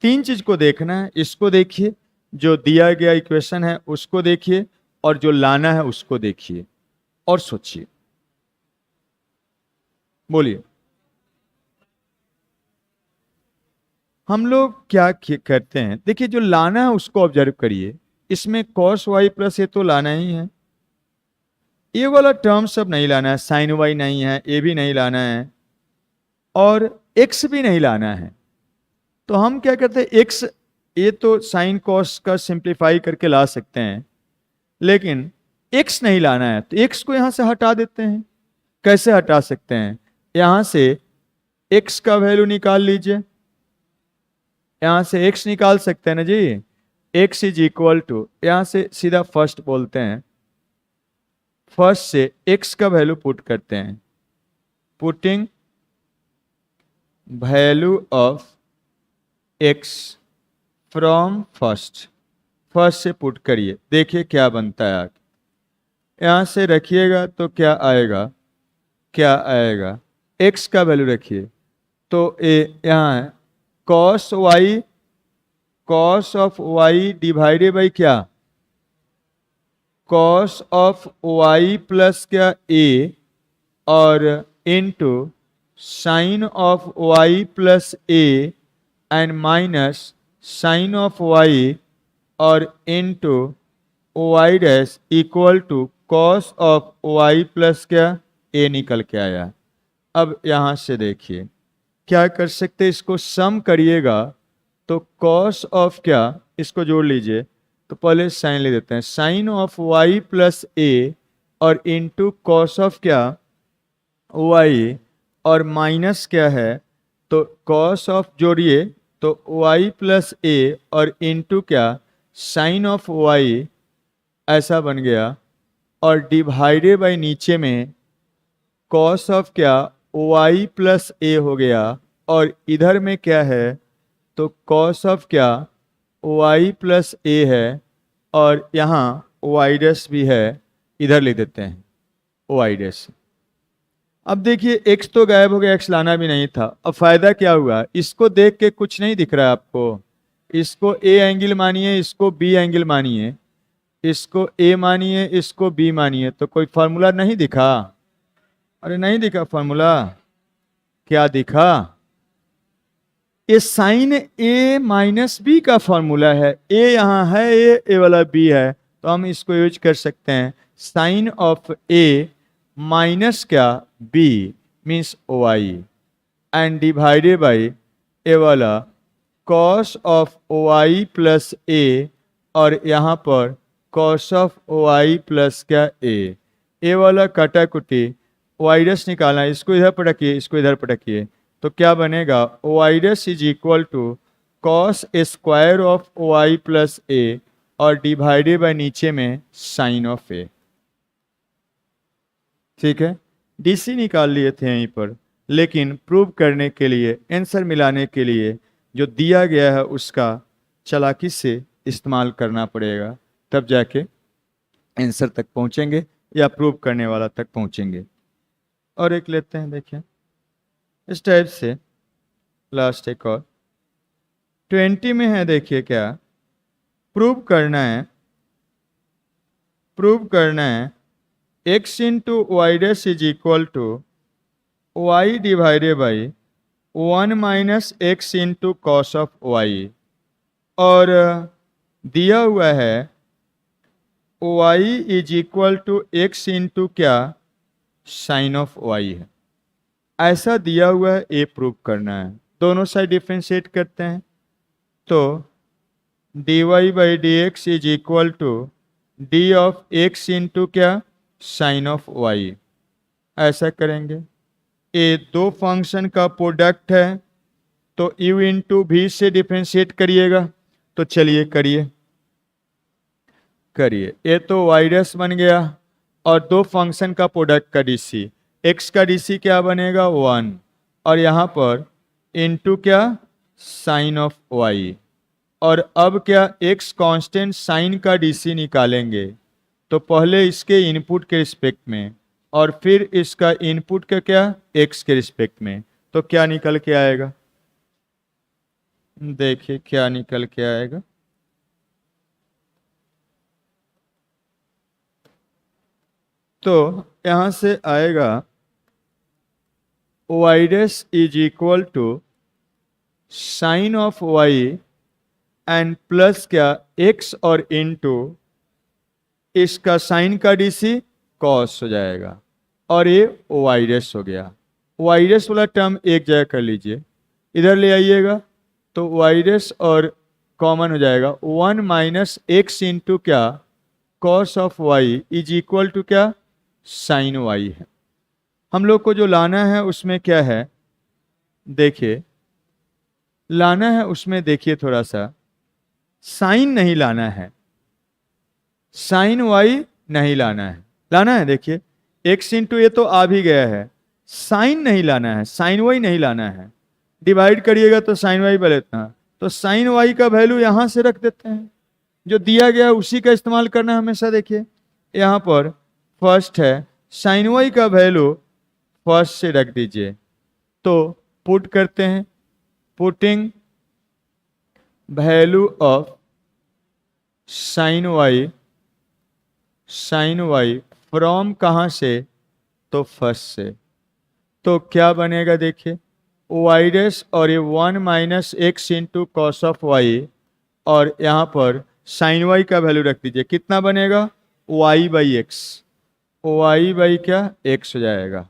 3 चीज को देखना है, इसको देखिए, जो दिया गया इक्वेशन है उसको देखिए और जो लाना है उसको देखिए और सोचिए, बोलिए। हम लोग क्या करते हैं, देखिए जो लाना है उसको ऑब्जर्व करिए। इसमें cos y प्लस ए तो लाना ही है, ये वाला टर्म सब नहीं लाना है, साइन y नहीं है, ए भी नहीं लाना है और x भी नहीं लाना है। तो हम क्या करते हैं, x ये तो साइन कॉस का सिंप्लीफाई करके ला सकते हैं, लेकिन x नहीं लाना है तो x को यहां से हटा देते हैं। कैसे हटा सकते हैं, यहां से x का वैल्यू निकाल लीजिए, यहां से x निकाल सकते हैं ना जी। x इज इक्वल टू, यहां से सीधा फर्स्ट बोलते हैं, फर्स्ट से x का वैल्यू पुट करते हैं, putting value of x from first, first से पुट करिए, देखिए क्या बनता है आगे। यहां से रखिएगा तो क्या आएगा, क्या आएगा, x का वैल्यू रखिए तो ए यहाँ है cos y, cos of y divided by क्या, cos ऑफ y प्लस क्या a और into sine of y plus a and minus sine of y और into y dash equal to cos of y plus क्या a निकल के आया। अब यहां से देखिए क्या कर सकते, इसको सम करिएगा तो cos ऑफ क्या, इसको जोड़ लीजिए तो पहले साइन ले देते हैं, sine of y plus a और इनटू cos ऑफ क्या y और माइनस क्या है तो cos ऑफ जोड़िए तो y प्लस a और इनटू क्या साइन ऑफ y, ऐसा बन गया और डिवाइडेड बाई नीचे में cos ऑफ क्या y प्लस a हो गया और इधर में क्या है तो cos ऑफ क्या y प्लस a है और यहाँ y डैश भी है, इधर लिख देते हैं y डैश। अब देखिए x तो गायब हो गया, x लाना भी नहीं था। अब फायदा क्या हुआ, इसको देख के कुछ नहीं दिख रहा है आपको, इसको a एंगल मानिए, इसको b एंगल मानिए, इसको a मानिए, इसको b मानिए, तो कोई फार्मूला नहीं दिखा, अरे नहीं दिखा फार्मूला, क्या दिखा, ये साइन ए माइनस बी का फॉर्मूला है, ए यहाँ है, ए वाला बी है, तो हम इसको यूज कर सकते हैं, साइन ऑफ ए माइनस क्या B means O I and divided by A वाला cos of O I plus A और यहाँ पर cos of O I plus क्या ए वाला काटा कुटी वाइडस निकालना है, इसको इधर पटकिए, इसको इधर पटकिए तो क्या बनेगा, Y dash is equal to cos square of O I plus A और डिवाइडेड बाय नीचे में साइन ऑफ ए। ठीक है, डीसी निकाल लिए थे यहीं पर, लेकिन प्रूव करने के लिए, आंसर मिलाने के लिए जो दिया गया है उसका चालाकी से इस्तेमाल करना पड़ेगा, तब जाके आंसर तक पहुंचेंगे या प्रूव करने वाला तक पहुंचेंगे। और एक लेते हैं, देखिए इस टाइप से लास्ट एक और 20 में है, देखिए क्या प्रूव करना है, प्रूव करना है x into Y dash is equal to y divided by 1 minus x into cos of Y और दिया हुआ है y is equal to x into क्या साइन ऑफ y है, ऐसा दिया हुआ है, ए प्रूव करना है। दोनों साइड डिफरेंशिएट करते हैं तो dy by D x is equal to d of x into क्या साइन ऑफ y, ऐसा करेंगे। ए दो फंक्शन का प्रोडक्ट है तो u इंटू भी से डिफरेंशिएट करिएगा, तो चलिए करिए करिए, ये तो y डैश बन गया और दो फंक्शन का प्रोडक्ट का डीसी, x का डीसी क्या बनेगा 1 और यहाँ पर इनटू क्या साइन ऑफ y और अब क्या x कांस्टेंट साइन का डीसी निकालेंगे तो पहले इसके इनपुट के रिस्पेक्ट में और फिर इसका इनपुट का क्या x के रिस्पेक्ट में, तो क्या निकल के आएगा, देखिए क्या निकल के आएगा, तो यहां से आएगा y dash is equal to sine of y and plus क्या एक्स और इनटू इसका साइन का डीसी कॉस हो जाएगा और ये वाई रेस हो गया। वाई रेस वाला टर्म एक जगह कर लीजिए, इधर ले आइएगा तो वाई रेस और कॉमन हो जाएगा 1 माइनस एक्स इंटू क्या cos of y is equal to क्या साइन वाई है। हम लोग को जो लाना है उसमें क्या है देखिए, लाना है उसमें देखिए थोड़ा सा, साइन नहीं लाना है, साइन वाई नहीं लाना है देखिए एक्स इंटू ये तो आ भी गया है, साइन नहीं लाना है, साइन वाई नहीं लाना है। डिवाइड करिएगा तो साइन वाई बल इतना, तो साइन वाई का वैल्यू यहां से रख देते हैं, जो दिया गया उसी का इस्तेमाल करना है हमेशा। देखिए यहां पर फर्स्ट है साइन वाई का वैल्यू फर्स्ट से रख दीजिए, तो पुट करते हैं, putting value of sine y from कहां से तो फर्स्ट से, तो क्या बनेगा देखिए वाई रेस और ये 1 minus x into cos of Y और यहाँ पर साइन वाई का वैल्यू रख दीजिए, कितना बनेगा y by x, y by क्या एक्स हो जाएगा,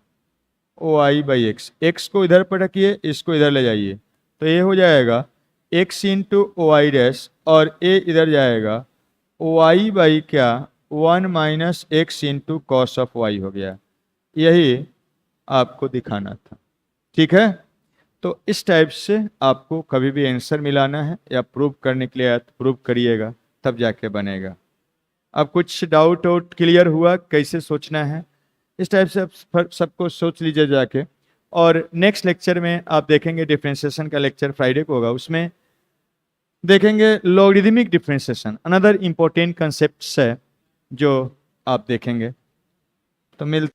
वाई बाई एक्स, एक्स को इधर पर रखिए इसको इधर ले जाइए तो ये हो जाएगा एक्स इंटू वाई रेस और ए इधर जाएगा वाई बाई क्या 1 minus x into cos of y हो गया। यही आपको दिखाना था, ठीक है। तो इस टाइप से आपको कभी भी आंसर मिलाना है या प्रूव करने के लिए आया तो प्रूव करिएगा, तब जाके बनेगा। अब कुछ डाउट आउट क्लियर हुआ कैसे सोचना है, इस टाइप से आप सबको सोच लीजिए जाके। और नेक्स्ट लेक्चर में आप देखेंगे डिफरेंशिएशन का लेक्चर फ्राइडे को होगा, उसमें देखेंगे logarithmic differentiation, another important concepts है जो आप देखेंगे। तो मिल